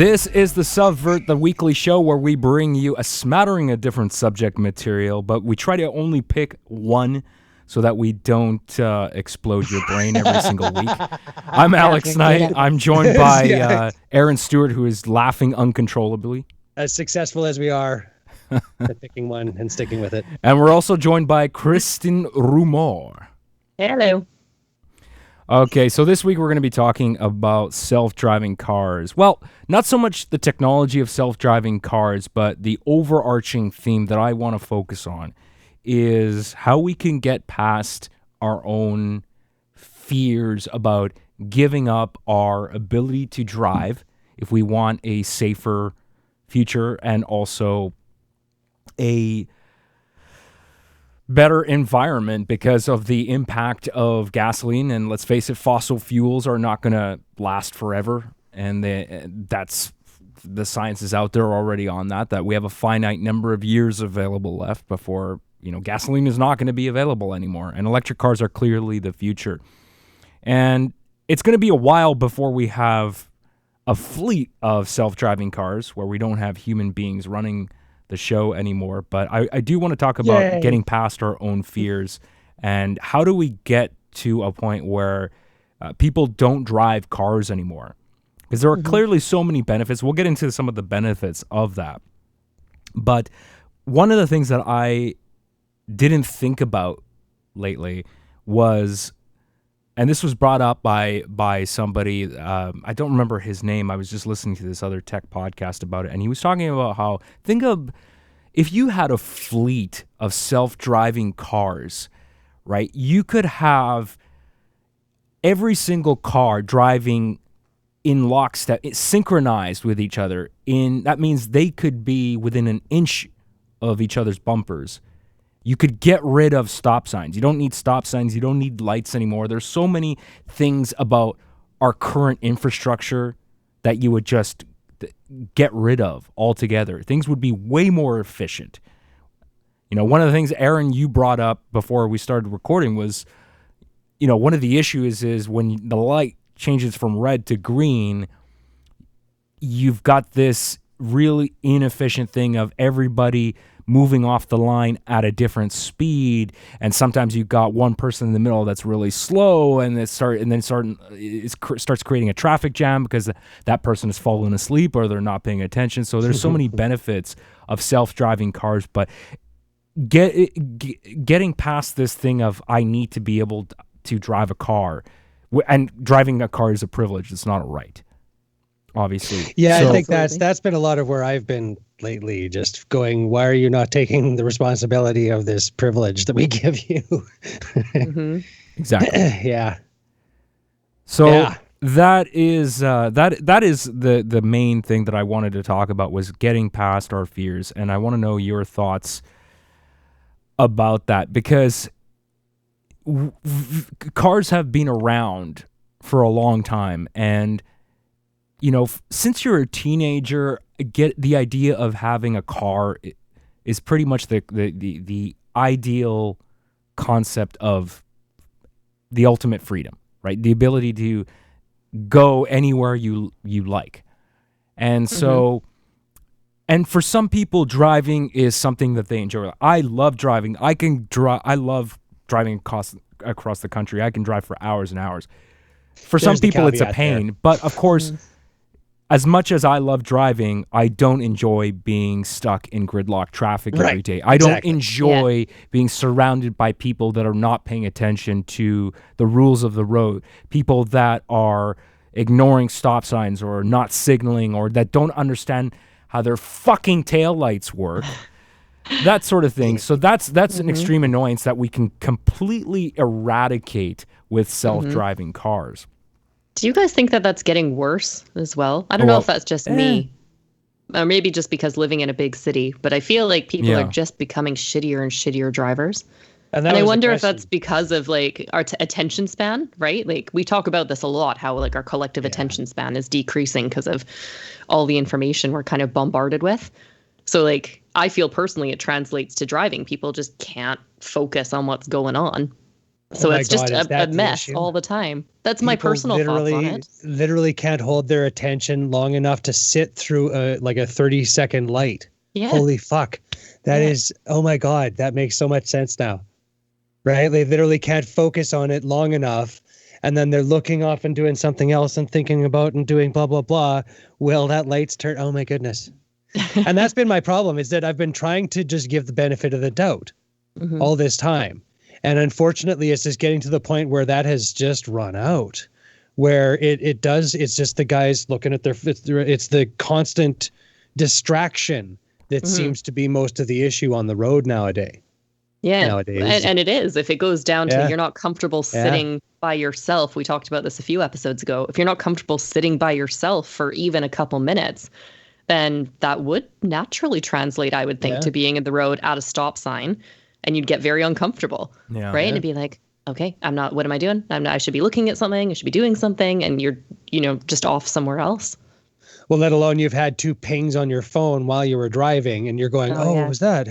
This is the Subvert, the weekly show where we bring you a smattering of different subject material, but we try to only pick one so that we don't explode your brain every single week. I'm Alex Knight. I'm joined by Aaron Stewart, who is laughing uncontrollably. As successful as we are at picking one and sticking with it. And we're also joined by Kristin Rumohr. Hello. Okay, so this week we're going to be talking about self-driving cars. Well, not so much the technology of self-driving cars, but the overarching theme that I want to focus on is how we can get past our own fears about giving up our ability to drive if we want a safer future and also a better environment because of the impact of gasoline. And let's face it, fossil fuels are not going to last forever. And that's the science is out there already on that we have a finite number of years available left before, gasoline is not going to be available anymore. And electric cars are clearly the future. And it's going to be a while before we have a fleet of self-driving cars where we don't have human beings running the show anymore. But I do want to talk about getting past our own fears and how do we get to a point where people don't drive cars anymore? Because there are clearly so many benefits. We'll get into some of the benefits of that. But one of the things that I didn't think about lately was, and this was brought up by somebody, I don't remember his name. I was just listening to this other tech podcast about it, and he was talking about how, think of if you had a fleet of self-driving cars, right? You could have every single car driving in lockstep, synchronized with each other. That means they could be within an inch of each other's bumpers. You could get rid of stop signs. You don't need stop signs. You don't need lights anymore. There's so many things about our current infrastructure that you would just get rid of altogether. Things would be way more efficient. One of the things, Aaron, you brought up before we started recording was, one of the issues is when the light changes from red to green, you've got this really inefficient thing of everybody moving off the line at a different speed, and sometimes you've got one person in the middle that's really slow, and it starts creating a traffic jam because that person is falling asleep or they're not paying attention. So there's so many benefits of self-driving cars, but getting past this thing of I need to be able to drive a car, and driving a car is a privilege. It's not a right, obviously. Yeah, so, I think that's been a lot of where I've been lately, just going, why are you not taking the responsibility of this privilege that we give you? Exactly. Yeah. So that is the main thing that I wanted to talk about, was getting past our fears, and I want to know your thoughts about that, because cars have been around for a long time, and since you're a teenager, get the idea of having a car is pretty much the ideal concept of the ultimate freedom, right? The ability to go anywhere you like. And so, and for some people, driving is something that they enjoy. I love driving. I love driving across the country. I can drive for hours and hours. For some people, it's a pain, there. But of course, as much as I love driving, I don't enjoy being stuck in gridlock traffic every day. I don't enjoy being surrounded by people that are not paying attention to the rules of the road, people that are ignoring stop signs or not signaling, or that don't understand how their fucking taillights work, that sort of thing. So that's an extreme annoyance that we can completely eradicate with self-driving cars. Do you guys think that that's getting worse as well? I don't know if that's just me, or maybe just because living in a big city, but I feel like people are just becoming shittier and shittier drivers. And I wonder if that's because of like our attention span, right? Like we talk about this a lot, how like our collective attention span is decreasing because of all the information we're kind of bombarded with. So like I feel personally it translates to driving. People just can't focus on what's going on. So it's just a mess all the time. That's my personal thoughts on it. Literally can't hold their attention long enough to sit through a 30-second light. Yeah. Holy fuck. That is, oh my God, that makes so much sense now. Right? They literally can't focus on it long enough. And then they're looking off and doing something else and thinking about and doing blah, blah, blah. Well, that light's turned. Oh my goodness. And that's been my problem, is that I've been trying to just give the benefit of the doubt all this time. And unfortunately, it's just getting to the point where that has just run out, where it's just the guys looking at it's the constant distraction that seems to be most of the issue on the road nowadays. Yeah. Nowadays. And it is. If it goes down to you're not comfortable sitting by yourself, we talked about this a few episodes ago. If you're not comfortable sitting by yourself for even a couple minutes, then that would naturally translate, I would think, to being in the road at a stop sign. And you'd get very uncomfortable, right? Yeah. And it'd be like, okay, what am I doing? I should be looking at something. I should be doing something. And you're, just off somewhere else. Well, let alone you've had 2 pings on your phone while you were driving and you're going, what was that?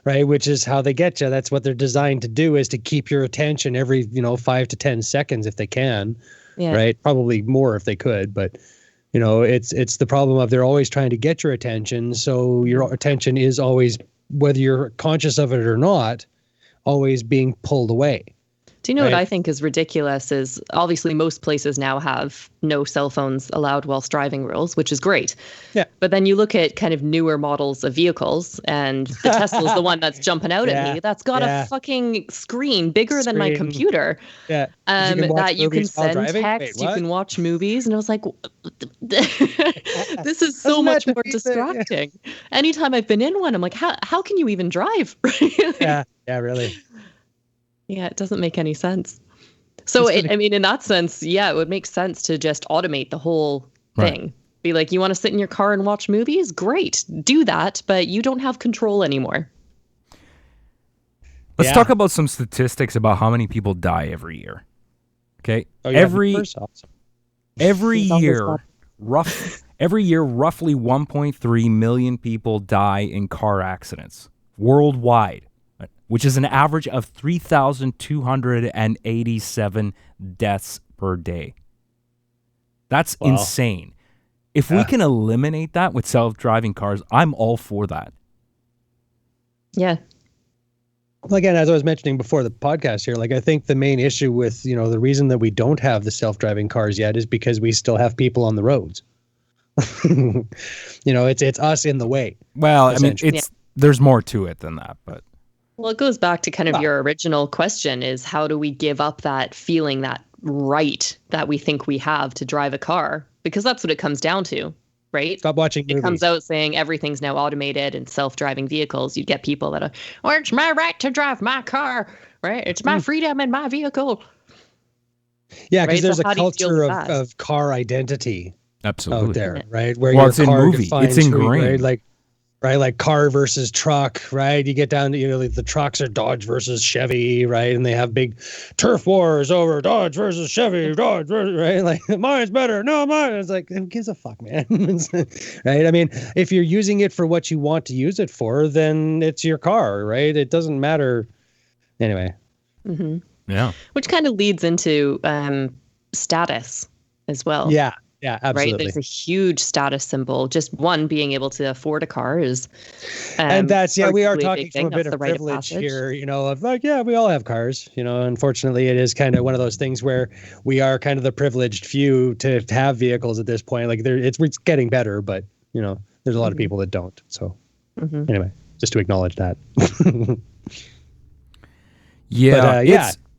Right. Which is how they get you. That's what they're designed to do, is to keep your attention every, 5 to 10 seconds if they can. Yeah. Right. Probably more if they could. But, it's the problem of they're always trying to get your attention. So your attention is always, whether you're conscious of it or not, always being pulled away. Do you know what I think is ridiculous is obviously most places now have no cell phones allowed whilst driving rules, which is great. Yeah. But then you look at kind of newer models of vehicles, and the Tesla's the one that's jumping out at me. That's got a fucking screen bigger than my computer. Yeah. That you can send text, you can watch movies. And I was like, this is so much more distracting. Anytime I've been in one, I'm like, how can you even drive? Yeah, really. Yeah, it doesn't make any sense. So, in that sense, it would make sense to just automate the whole thing. Right. Be like, you want to sit in your car and watch movies? Great. Do that, but you don't have control anymore. Let's talk about some statistics about how many people die every year. Okay? Every year, roughly 1.3 million people die in car accidents worldwide, which is an average of 3,287 deaths per day. That's insane. If we can eliminate that with self-driving cars, I'm all for that. Yeah. Well, again, as I was mentioning before the podcast here, I think the main issue with, the reason that we don't have the self-driving cars yet is because we still have people on the roads. It's us in the way. Well, there's more to it than that, but. Well, it goes back to kind of your original question, is how do we give up that feeling, that right that we think we have to drive a car? Because that's what it comes down to, right? Stop watching movies. It comes out saying everything's now automated and self-driving vehicles. You get people that are, it's my right to drive my car, right? It's my freedom in my vehicle. Yeah, because there's a culture of car identity out there, right? Where it's in movie. It's ingrained. Right? Like car versus truck, right? You get down to, the trucks are Dodge versus Chevy, right? And they have big turf wars over Dodge versus Chevy, right? Like, mine's better. No, mine. It's like, who gives a fuck, man? Right? I mean, if you're using it for what you want to use it for, then it's your car, right? It doesn't matter. Anyway. Mm-hmm. Yeah. Which kind of leads into status as well. Yeah. Yeah, absolutely. Right. There's a huge status symbol. Just one, being able to afford a car is. And that's, we are talking from a bit of privilege here, of we all have cars. Unfortunately, it is kind of one of those things where we are kind of the privileged few to have vehicles at this point. Like it's getting better, but, there's a lot of people that don't. So anyway, just to acknowledge that.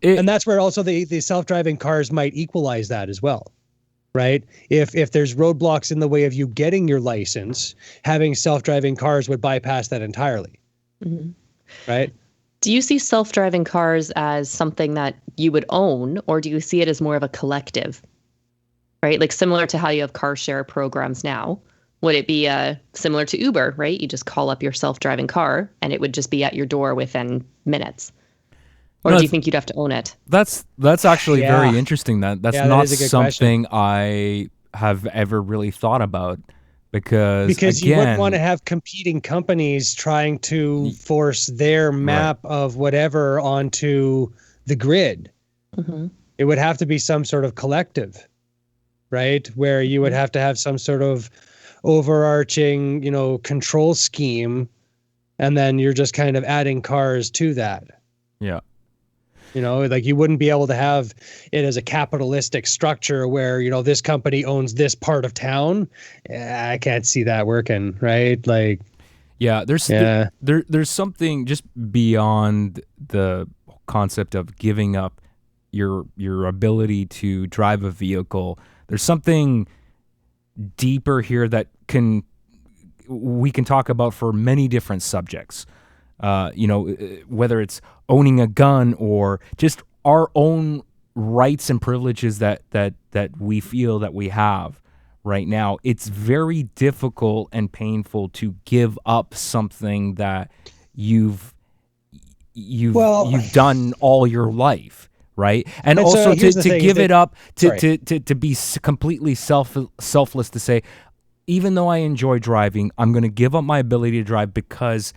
And that's where also the self-driving cars might equalize that as well. Right? If there's roadblocks in the way of you getting your license, having self-driving cars would bypass that entirely. Mm-hmm. Right? Do you see self-driving cars as something that you would own, or do you see it as more of a collective? Right? Like similar to how you have car share programs now. Would it be similar to Uber, right? You just call up your self-driving car and it would just be at your door within minutes. Or do you think you'd have to own it? That's actually very interesting. That's not something I have ever really thought about, because again, you wouldn't want to have competing companies trying to force their map of whatever onto the grid. Mm-hmm. It would have to be some sort of collective, right? Where you would have to have some sort of overarching, control scheme, and then you're just kind of adding cars to that. Yeah. Like you wouldn't be able to have it as a capitalistic structure where, this company owns this part of town. I can't see that working, right? Like, yeah, there's something just beyond the concept of giving up your ability to drive a vehicle. There's something deeper here that we can talk about for many different subjects. Whether it's owning a gun or just our own rights and privileges that we feel that we have right now. It's very difficult and painful to give up something that you've done all your life, right? And also to give it up, to be completely selfless, to say, even though I enjoy driving, I'm going to give up my ability to drive because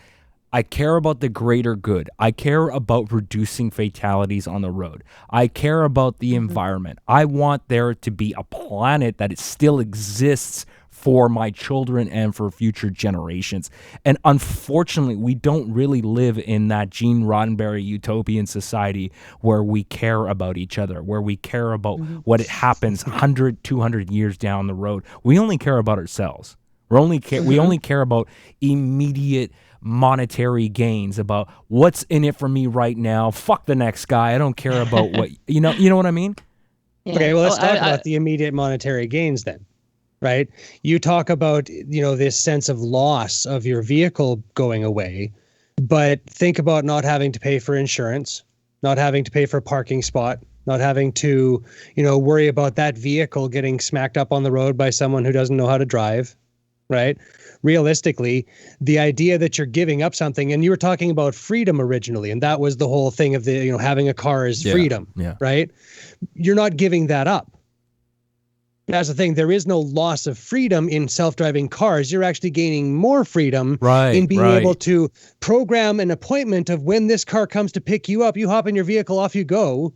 I care about the greater good. I care about reducing fatalities on the road. I care about the environment. I want there to be a planet that it still exists for my children and for future generations. And unfortunately, we don't really live in that Gene Roddenberry utopian society where we care about each other, where we care about what happens 100, 200 years down the road. We only care about ourselves. We only care about immediate monetary gains, about what's in it for me right now. Fuck the next guy. I don't care about what, you know what I mean? Yeah. Okay, well, let's talk about the immediate monetary gains then. Right? You talk about, this sense of loss of your vehicle going away, but think about not having to pay for insurance, not having to pay for a parking spot, not having to, worry about that vehicle getting smacked up on the road by someone who doesn't know how to drive, right? Realistically, the idea that you're giving up something, and you were talking about freedom originally, and that was the whole thing of the, having a car is freedom, right? You're not giving that up. That's the thing. There is no loss of freedom in self-driving cars. You're actually gaining more freedom in being able to program an appointment of when this car comes to pick you up. You hop in your vehicle, off you go.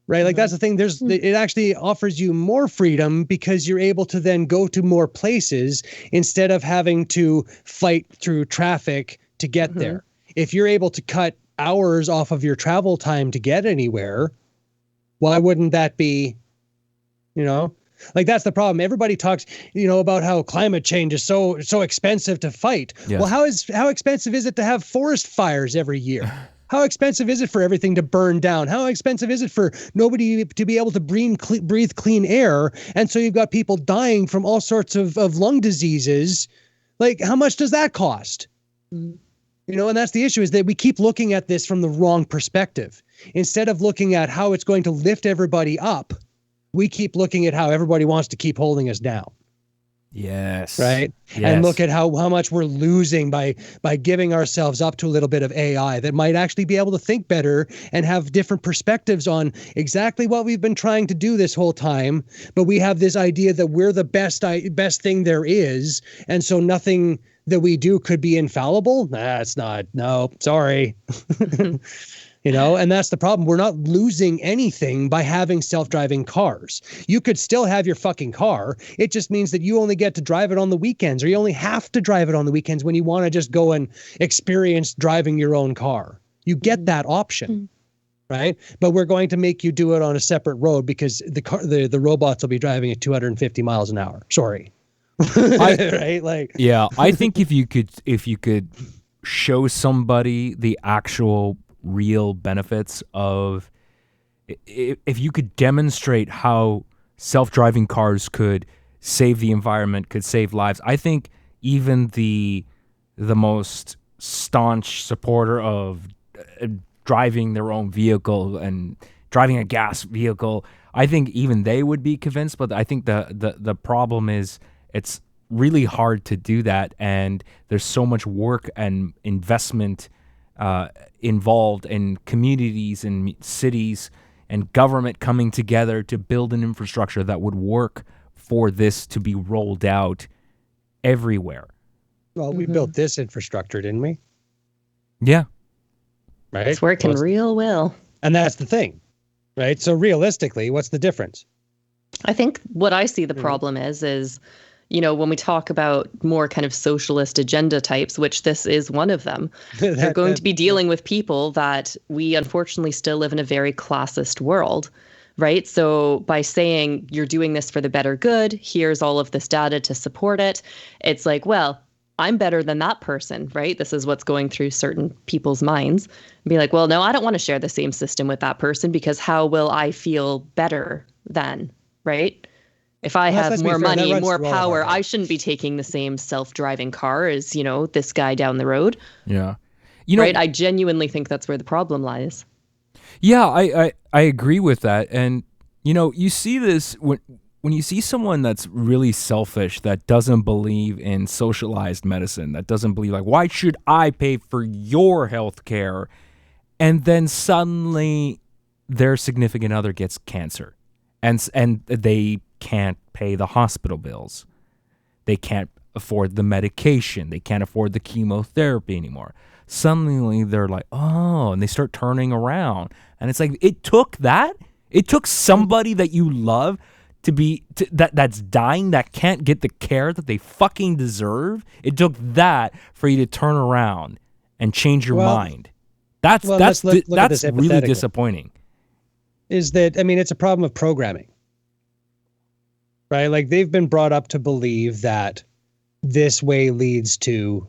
Right? Like that's the thing. It actually offers you more freedom because you're able to then go to more places instead of having to fight through traffic to get there. If you're able to cut hours off of your travel time to get anywhere, why wouldn't that be, Like that's the problem. Everybody talks, about how climate change is so expensive to fight. Yes. Well, how expensive is it to have forest fires every year? How expensive is it for everything to burn down? How expensive is it for nobody to be able to breathe clean air? And so you've got people dying from all sorts of lung diseases. Like, how much does that cost? And that's the issue, is that we keep looking at this from the wrong perspective. Instead of looking at how it's going to lift everybody up, we keep looking at how everybody wants to keep holding us down. Yes. Right. Yes. And look at how much we're losing by giving ourselves up to a little bit of AI that might actually be able to think better and have different perspectives on exactly what we've been trying to do this whole time. But we have this idea that we're the best thing there is. And so nothing that we do could be infallible. That's not. No, sorry. And that's the problem. We're not losing anything by having self-driving cars. You could still have your fucking car. It just means that you only get to drive it on the weekends, or you only have to drive it on the weekends when you want to just go and experience driving your own car. You get that option, right? But we're going to make you do it on a separate road because the robots will be driving at 250 miles an hour. Sorry. Right? Like, yeah, I think if you could show somebody the actual real benefits of, if you could demonstrate how self-driving cars could save the environment, could save lives, I think even the most staunch supporter of driving their own vehicle and driving a gas vehicle, I think even they would be convinced. But I think the problem is it's really hard to do that, and there's so much work and investment involved in communities and cities and government coming together to build an infrastructure that would work for this to be rolled out everywhere. Well, we built this infrastructure, didn't we? Yeah. Right. It's working real well. And that's the thing, right? So realistically, what's the difference? I think what I see the problem is, when we talk about more kind of socialist agenda types, which this is one of them, you're going to be dealing with people that we unfortunately still live in a very classist world, right? So by saying you're doing this for the better good, here's all of this data to support it, it's like, well, I'm better than that person, right? This is what's going through certain people's minds. Be like, well, no, I don't want to share the same system with that person because how will I feel better then, right? If I have more money, more power, I shouldn't be taking the same self-driving car as, this guy down the road. Yeah. Right? I genuinely think that's where the problem lies. Yeah, I agree with that. And, you see this when you see someone that's really selfish, that doesn't believe in socialized medicine, that doesn't believe, like, why should I pay for your health care? And then suddenly their significant other gets cancer and they can't pay the hospital bills. They can't afford the medication. They can't afford the chemotherapy anymore. Suddenly they're like, oh, and they start turning around. And it's like, it took somebody that you love that's dying, that can't get the care that they fucking deserve. It took that for you to turn around and change your mind. That's really disappointing. Is that, it's a problem of programming, right? Like, they've been brought up to believe that this way leads to,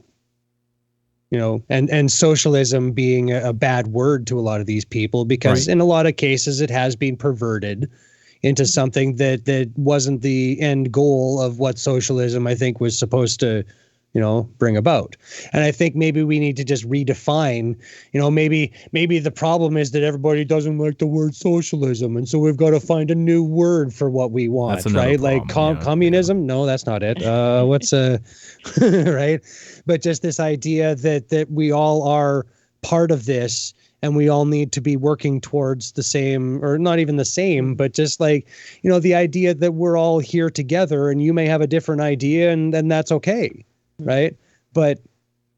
and socialism being a bad word to a lot of these people, because in a lot of cases it has been perverted into something that wasn't the end goal of what socialism, I think, was supposed to, bring about. And I think maybe we need to just redefine, maybe the problem is that everybody doesn't like the word socialism. And so we've got to find a new word for what we want, right? Like communism. Yeah. No, that's not it. What's right. But just this idea that we all are part of this, and we all need to be working towards the same, or not even the same, but just like, the idea that we're all here together, and you may have a different idea, and then that's okay. Right. But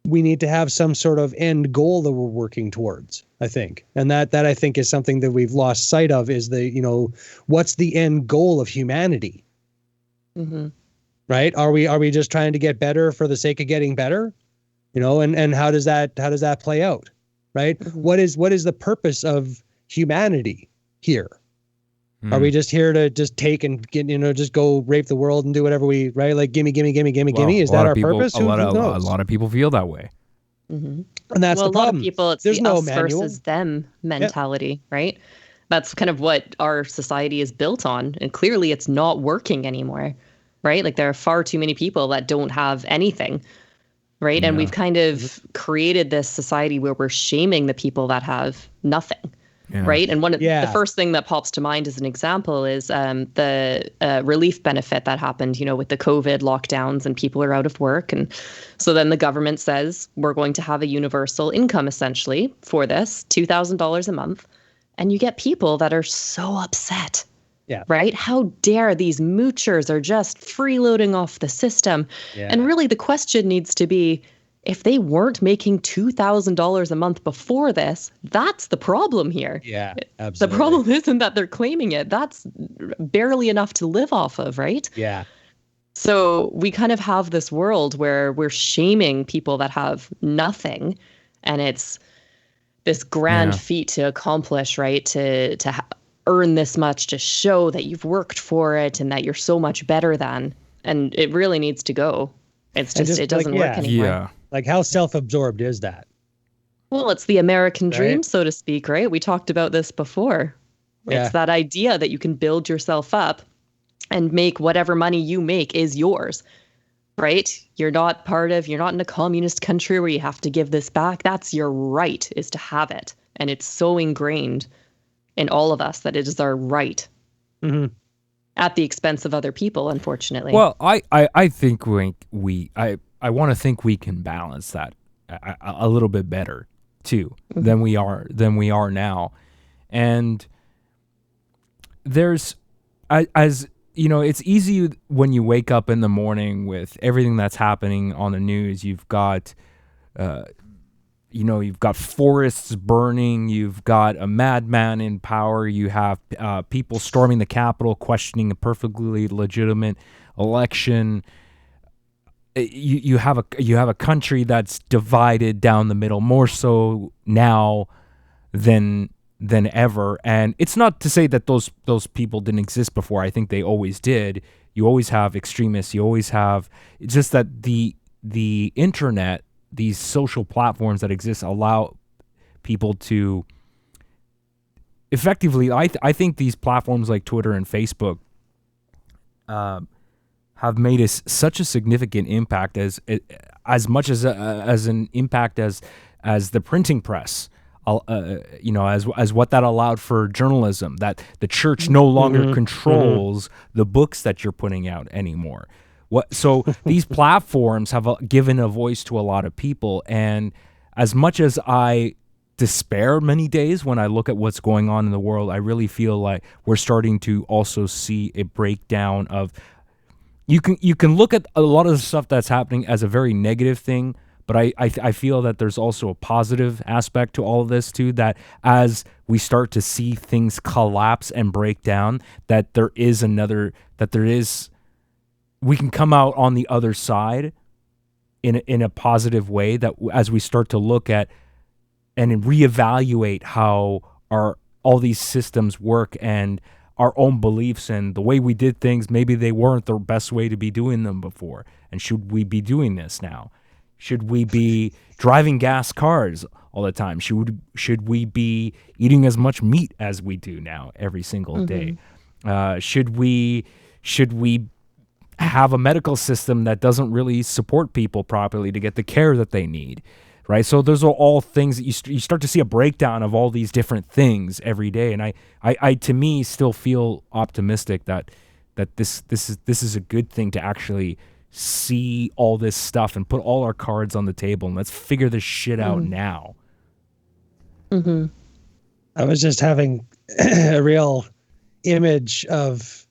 we need to have some sort of end goal that we're working towards, I think. And that I think is something that we've lost sight of, is what's the end goal of humanity? Mm-hmm. Right. Are we just trying to get better for the sake of getting better? And how does that play out? Right. Mm-hmm. What is the purpose of humanity here? Are we just here to just take and get, just go rape the world and do whatever we, right? Like, gimme. Is that our purpose? A lot of people feel that way. Mm-hmm. And that's the problem. A lot of people, it's the us versus them mentality, right? That's kind of what our society is built on. And clearly it's not working anymore, right? Like, there are far too many people that don't have anything, right? Yeah. And we've kind of created this society where we're shaming the people that have nothing. Yeah. Right. And the first thing that pops to mind as an example is the relief benefit that happened, with the COVID lockdowns and people are out of work. And so then the government says we're going to have a universal income essentially for this, $2,000 a month. And you get people that are so upset. Yeah. Right. How dare these moochers are just freeloading off the system. Yeah. And really the question needs to be, if they weren't making $2,000 a month before this, that's the problem here. Yeah, absolutely. The problem isn't that they're claiming it. That's barely enough to live off of, right? Yeah. So we kind of have this world where we're shaming people that have nothing, and it's this grand feat to accomplish, right? To earn this much, to show that you've worked for it and that you're so much better than. And it really needs to go. It's just it doesn't work anymore. Yeah. Like, how self-absorbed is that? Well, it's the American dream, so to speak, right? We talked about this before. Yeah. It's that idea that you can build yourself up and make whatever money you make is yours, right? You're not in a communist country where you have to give this back. That's your right, is to have it. And it's so ingrained in all of us that it is our right. Mm-hmm. At the expense of other people, unfortunately. Well, I think I want to think we can balance that a little bit better too than we are now. And there's, as it's easy when you wake up in the morning with everything that's happening on the news. You've got you've got forests burning, you've got a madman in power, you have people storming the Capitol, questioning a perfectly legitimate election. You have a country that's divided down the middle, more so now than ever. And it's not to say that those people didn't exist before. I think they always did. You always have extremists. You always have. It's just that the internet, these social platforms that exist, allow people to effectively. I think these platforms like Twitter and Facebook have made us such a significant impact, as much as an impact as the printing press. As what that allowed for journalism, that the church no longer controls the books that you're putting out anymore. So these platforms have given a voice to a lot of people, and as much as I despair many days when I look at what's going on in the world, I really feel like we're starting to also see a breakdown of. You can look at a lot of the stuff that's happening as a very negative thing, but I feel that there's also a positive aspect to all of this too, that as we start to see things collapse and break down, that we can come out on the other side in a positive way, that as we start to look at and reevaluate how all these systems work and our own beliefs and the way we did things, maybe they weren't the best way to be doing them before. And should we be doing this now? Should we be driving gas cars all the time? Should we be eating as much meat as we do now every single day? Should we have a medical system that doesn't really support people properly to get the care that they need? Right, so those are all things that you start to see a breakdown of all these different things every day, and I to me still feel optimistic that this is a good thing to actually see all this stuff and put all our cards on the table and let's figure this shit out now. I was just having a real image of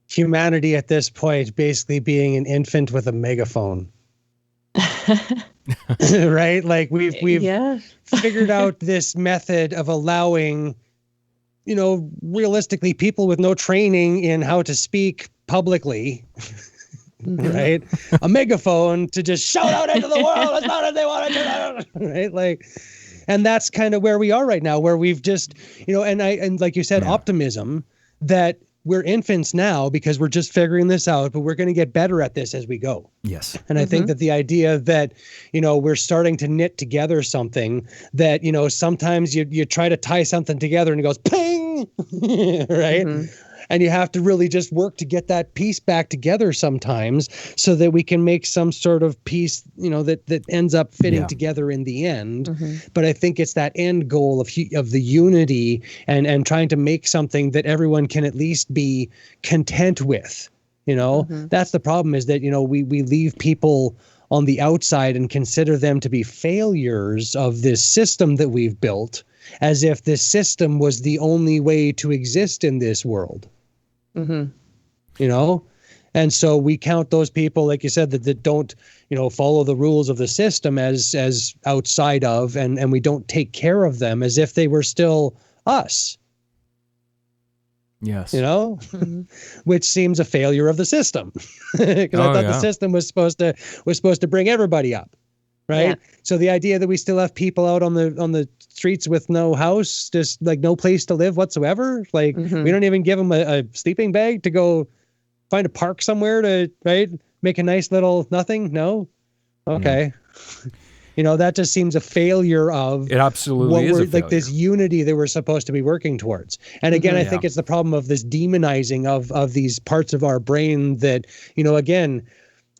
humanity at this point basically being an infant with a megaphone. Right? Like we've figured out this method of allowing, realistically, people with no training in how to speak publicly, right? A megaphone to just shout out into the world as loud as they want to, right? Like, and that's kind of where we are right now, where we've just, and like you said, optimism that we're infants now because we're just figuring this out, but we're going to get better at this as we go. Yes. And I think that the idea that, we're starting to knit together something that, sometimes you try to tie something together and it goes ping, right? And you have to really just work to get that piece back together sometimes so that we can make some sort of piece, that ends up fitting together in the end. But I think it's that end goal of the unity and trying to make something that everyone can at least be content with. That's the problem, is that, we leave people on the outside and consider them to be failures of this system that we've built, as if this system was the only way to exist in this world. And so we count those people, like you said, that don't, follow the rules of the system as outside of, and we don't take care of them as if they were still us. Yes. Which seems a failure of the system, because I thought the system was supposed to bring everybody up. Right. Yeah. So the idea that we still have people out on the streets with no house, just like no place to live whatsoever. Like we don't even give them a sleeping bag to go find a park somewhere to, make a nice little nothing. No. Okay. That just seems a failure of it. Absolutely is a failure. Like this unity that we're supposed to be working towards. And again, I think it's the problem of this demonizing of these parts of our brain that, again,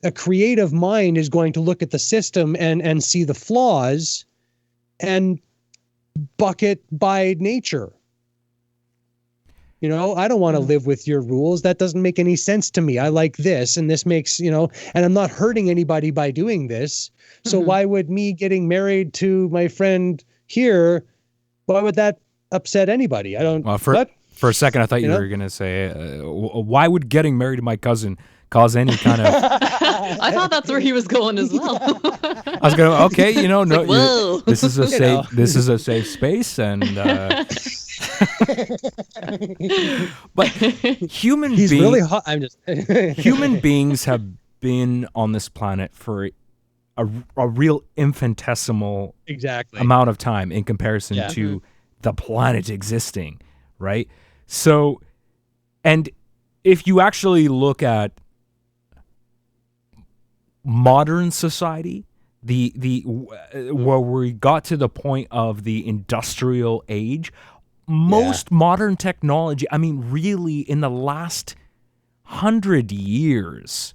a creative mind is going to look at the system and see the flaws and buck it by nature. I don't want to live with your rules. That doesn't make any sense to me. I like this, and this makes, and I'm not hurting anybody by doing this. So why would me getting married to my friend here, why would that upset anybody? I don't. For a second, I thought you were going to say, why would getting married to my cousin cause any kind of. I thought that's where he was going as well. I was going, okay, no, whoa. this is a safe, this is a safe space, and. But human He's really hot. I'm just. Human beings have been on this planet for a real infinitesimal amount of time in comparison to the planet existing, right? So, and if you actually look at modern society, where we got to the point of the industrial age, most modern technology, I mean, really in the last 100 years,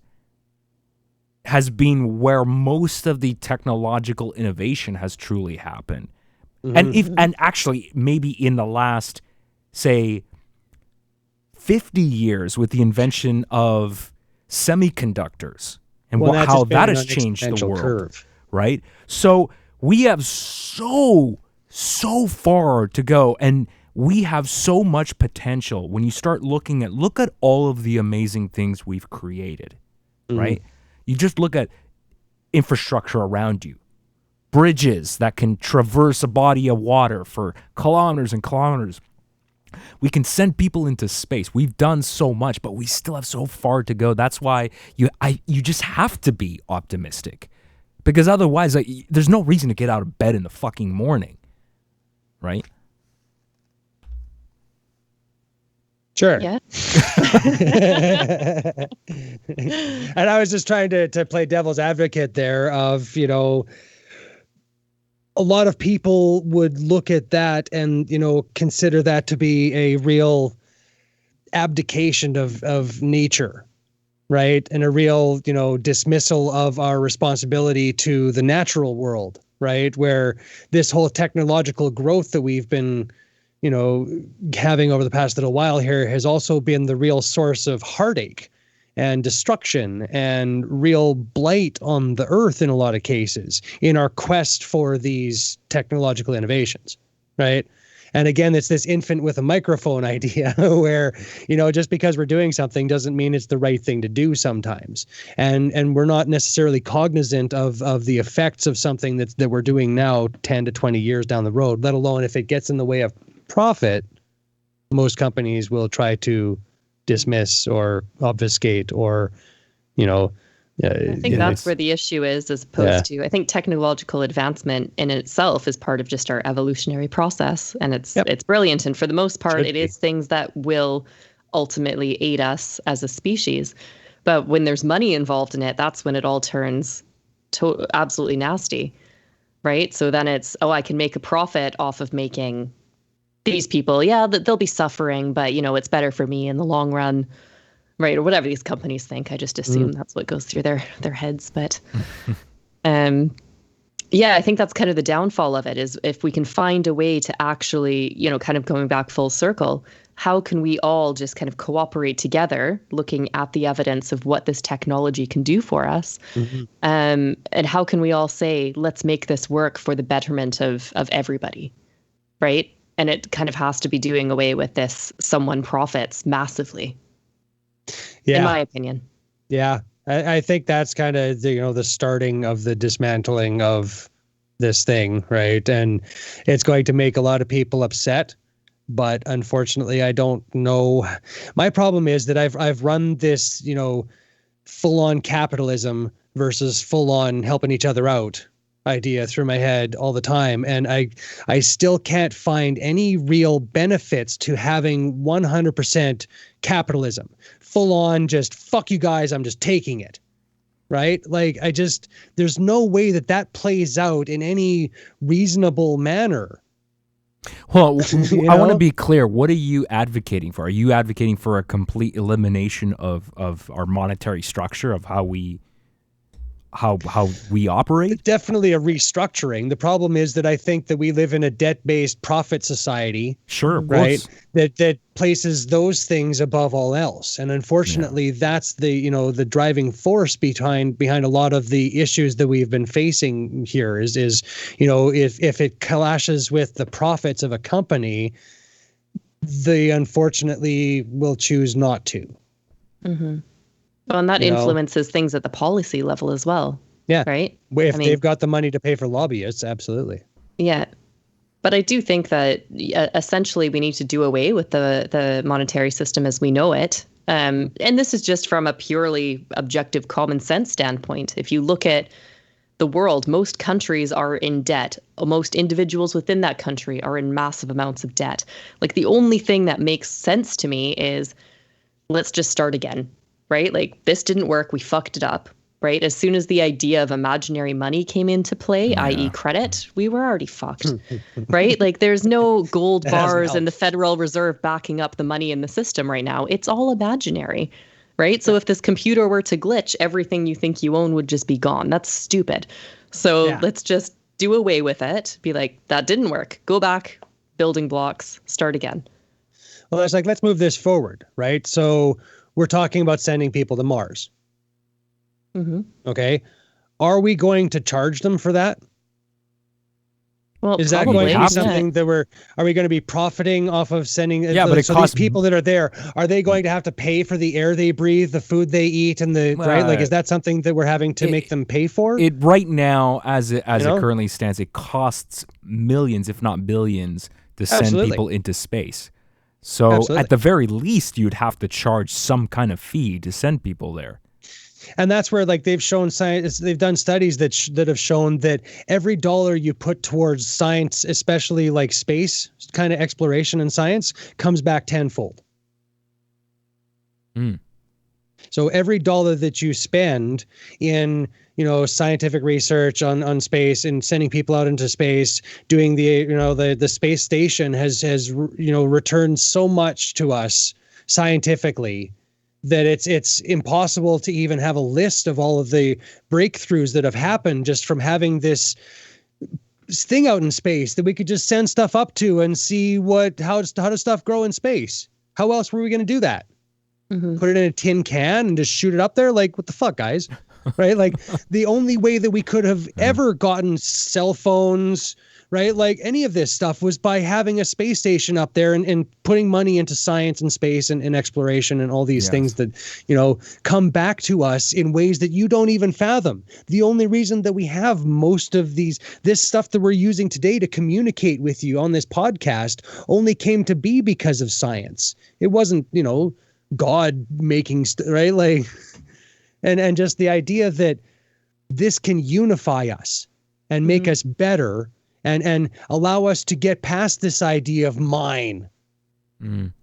has been where most of the technological innovation has truly happened. And actually maybe in the last, say, 50 years with the invention of semiconductors and how that has changed the world, right? So we have so far to go, and we have so much potential when you start look at all of the amazing things we've created, right? You just look at infrastructure around you. Bridges that can traverse a body of water for kilometers and kilometers. We can send people into space. We've done so much, but we still have so far to go. That's why you just have to be optimistic, because otherwise, there's no reason to get out of bed in the fucking morning, right? Sure. Yeah. And I was just trying to play devil's advocate there of, a lot of people would look at that and, consider that to be a real abdication of nature, right? And a real, dismissal of our responsibility to the natural world, right? Where this whole technological growth that we've been, having over the past little while here has also been the real source of heartache and destruction and real blight on the earth in a lot of cases in our quest for these technological innovations, right? And again, it's this infant with a microphone idea where, just because we're doing something doesn't mean it's the right thing to do sometimes. And we're not necessarily cognizant of the effects of something that we're doing now 10 to 20 years down the road, let alone if it gets in the way of profit. Most companies will try to dismiss or obfuscate or, I think that's where the issue is, as opposed to, I think technological advancement in itself is part of just our evolutionary process. And it's brilliant. And for the most part, it is things that will ultimately aid us as a species. But when there's money involved in it, that's when it all turns absolutely nasty, right? So then it's, I can make a profit off of making these people, they'll be suffering, but it's better for me in the long run, right? Or whatever these companies think. I just assume that's what goes through their heads. But I think that's kind of the downfall of it, is if we can find a way to actually, kind of going back full circle, how can we all just kind of cooperate together, looking at the evidence of what this technology can do for us? And how can we all say, let's make this work for the betterment of everybody, right? And it kind of has to be doing away with this someone profits massively, in my opinion. Yeah, I think that's kind of the starting of the dismantling of this thing, right? And it's going to make a lot of people upset, but unfortunately, I don't know. My problem is that I've run this, full-on capitalism versus full-on helping each other out idea through my head all the time, and I still can't find any real benefits to having 100% capitalism, full on just fuck you guys, I'm just taking it, right? Like there's no way that plays out in any reasonable manner. Well, I want to be clear. What are you advocating for? Are you advocating for a complete elimination of our monetary structure, of how we operate? Definitely a restructuring. The problem is that I think that we live in a debt-based profit society. Sure, right? That places those things above all else. And unfortunately, that's the the driving force behind a lot of the issues that we've been facing here is if it clashes with the profits of a company, they unfortunately will choose not to. Well, and that influences things at the policy level as well. Yeah. Right. If they've got the money to pay for lobbyists, absolutely. Yeah. But I do think that essentially we need to do away with the monetary system as we know it. And this is just from a purely objective common sense standpoint. If you look at the world, most countries are in debt. Most individuals within that country are in massive amounts of debt. Like, the only thing that makes sense to me is, let's just start again, right? Like, this didn't work. We fucked it up. Right? As soon as the idea of imaginary money came into play, i.e. credit, we were already fucked, right? Like, there's no gold bars and the Federal Reserve backing up the money in the system right now. It's all imaginary, right? So if this computer were to glitch, everything you think you own would just be gone. That's stupid. So let's just do away with it. Be like, that didn't work. Go back, building blocks, start again. Well, it's like, let's move this forward, right? So we're talking about sending people to Mars. Mm-hmm. Okay. Are we going to charge them for that? Well, is that going to be something that are we going to be profiting off of sending? Yeah, but so these people that are there, are they going to have to pay for the air they breathe, the food they eat, and right? Like, is that something that we're having to make them pay for? It right now, as it currently stands, it costs millions, if not billions, to send people into space. So at the very least, you'd have to charge some kind of fee to send people there. And that's where, like, they've shown science, they've done studies that have shown that every dollar you put towards science, especially like space kind of exploration and science, comes back tenfold. So every dollar that you spend in, scientific research on space and sending people out into space, doing the space station has returned so much to us scientifically that it's impossible to even have a list of all of the breakthroughs that have happened just from having this thing out in space that we could just send stuff up to and see how does stuff grow in space? How else were we going to do that? Mm-hmm. Put it in a tin can and just shoot it up there? Like, what the fuck, guys? Right? Like, the only way that we could have ever gotten cell phones, right? Like, any of this stuff was by having a space station up there and putting money into science and space and exploration and all these things that, come back to us in ways that you don't even fathom. The only reason that we have most of this stuff that we're using today to communicate with you on this podcast only came to be because of science. It wasn't, God making, right? Like, and just the idea that this can unify us and make us better and allow us to get past this idea of mine,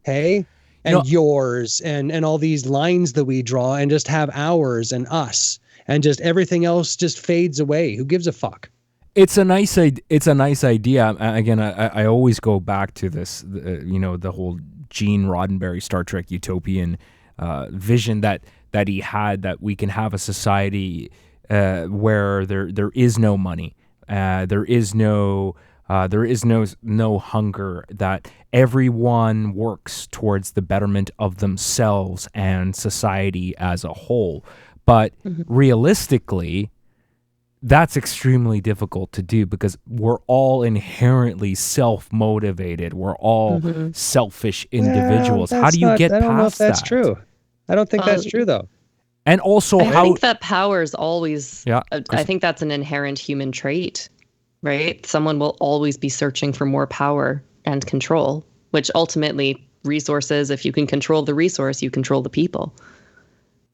hey, and yours and all these lines that we draw and just have ours and us and just everything else just fades away. Who gives a fuck? It's a nice idea. Again, I always go back to this, the whole Gene Roddenberry Star Trek utopian vision that he had, that we can have a society where there is no money. There is no hunger, that everyone works towards the betterment of themselves and society as a whole. But realistically, that's extremely difficult to do because we're all inherently self-motivated. We're all selfish individuals. How do you get past that? I don't know if that's true. I don't think that's true, though. And also, I think that power is always, I think that's an inherent human trait, right? Someone will always be searching for more power and control, which ultimately resources, if you can control the resource, you control the people,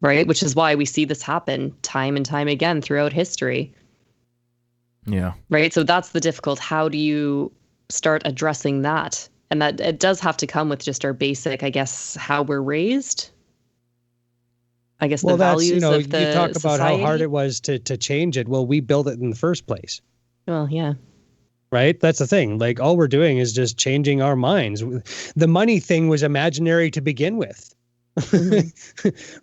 right? Which is why we see this happen time and time again throughout history. Yeah. Right. So that's the difficult. How do you start addressing that? And that it does have to come with just our basic, I guess, how we're raised. I guess the values of the you talk about society. How hard it was to change it. Well, we built it in the first place. Well, yeah. Right? That's the thing. Like, all we're doing is just changing our minds. The money thing was imaginary to begin with.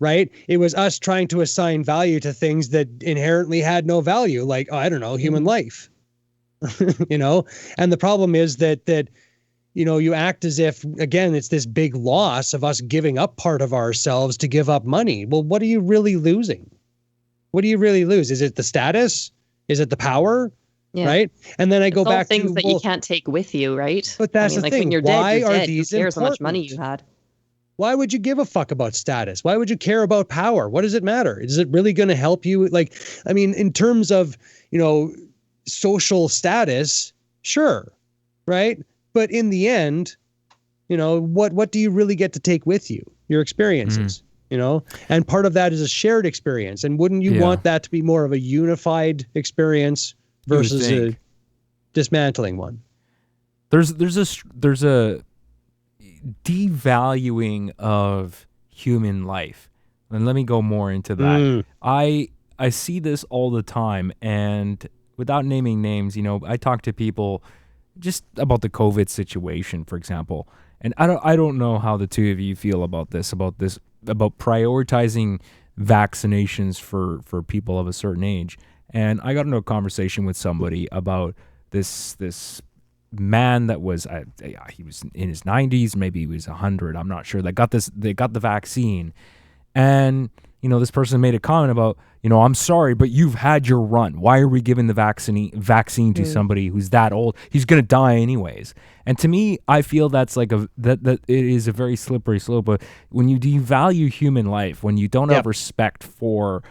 Right? It was us trying to assign value to things that inherently had no value, like, human life. And the problem is that you act as if, again, it's this big loss of us giving up part of ourselves to give up money. Well, what are you really losing? What do you really lose? Is it the status? Is it the power? Yeah. Right? And then I go back to things that you can't take with you, right? But that's the thing. When you're dead, you're dead. Who cares how much money you had? Why would you give a fuck about status? Why would you care about power? What does it matter? Is it really going to help you? Like, I mean, in terms of, social status, sure, right? But in the end, what do you really get to take with you? Your experiences, and part of that is a shared experience. And wouldn't you want that to be more of a unified experience versus a dismantling one? There's a devaluing of human life, and let me go more into that. I see this all the time, and without naming names, I talk to people just about the COVID situation, for example, and I don't know how the two of you feel about prioritizing vaccinations for people of a certain age. And I got into a conversation with somebody about this man that was he was in his 90s, maybe he was 100, I'm not sure. They got the vaccine, and this person made a comment about, I'm sorry, but you've had your run. Why are we giving the vaccine to somebody who's that old? He's gonna die anyways. And to me, I feel that's like that it is a very slippery slope. But when you devalue human life, when you don't have respect for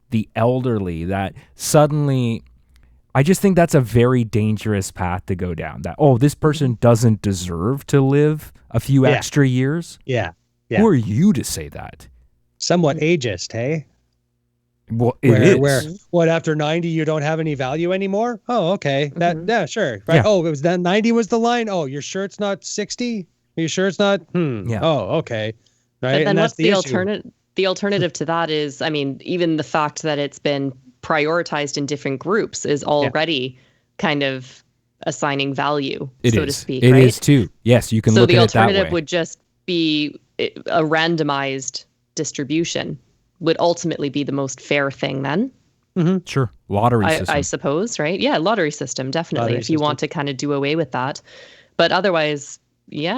the elderly, that suddenly, I just think that's a very dangerous path to go down. That, this person doesn't deserve to live a few extra years. Yeah. Who are you to say that? Somewhat ageist, hey? Well, where what, after 90 you don't have any value anymore? Oh, okay. Sure. Right. Yeah. Oh, it was then 90 was the line. Oh, you're sure it's not 60? Are you sure it's not? Yeah. Oh, okay. Right. But then what's the alternative? The alternative to that is, I mean, even the fact that it's been prioritized in different groups is already kind of assigning value, to speak. It is too. Yes, you can look at it that way. So the alternative would just be a randomized distribution would ultimately be the most fair thing then. Mm-hmm. Sure. Lottery system. I suppose, right? Yeah, lottery system, definitely, if you want to kind of do away with that. But otherwise,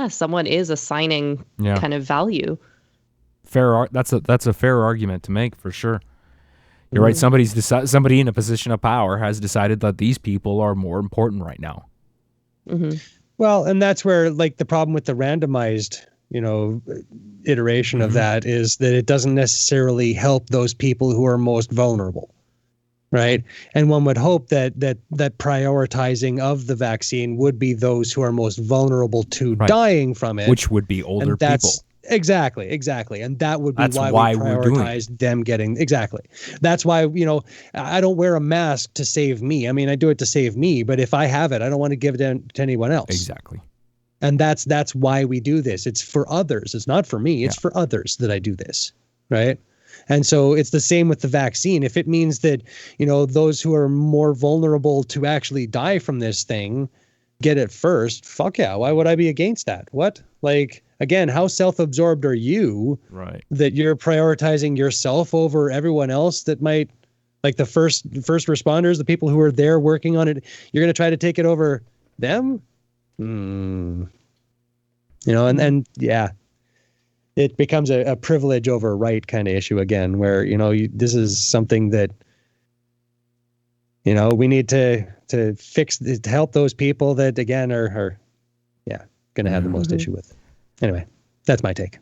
someone is assigning kind of value. That's a fair argument to make, for sure. You're right. Somebody in a position of power has decided that these people are more important right now. Mm-hmm. Well, and that's where, like, the problem with the randomized, iteration of that is that it doesn't necessarily help those people who are most vulnerable, right? And one would hope that prioritizing of the vaccine would be those who are most vulnerable to dying from it, which would be older people. Exactly. And that would be why we prioritize them getting, exactly. That's why, I don't wear a mask to save me. I mean, I do it to save me, but if I have it, I don't want to give it to anyone else. Exactly. And that's why we do this. It's for others. It's not for me. It's for others that I do this, right? And so it's the same with the vaccine. If it means that, those who are more vulnerable to actually die from this thing get it first, fuck yeah. Why would I be against that? What? Like, again, how self-absorbed are you that you're prioritizing yourself over everyone else that might, like the first responders, the people who are there working on it, you're going to try to take it over them? And it becomes a privilege over right kind of issue again, where, this is something that, we need to fix, to help those people that, again, are going to have the most issue with. Anyway, that's my take.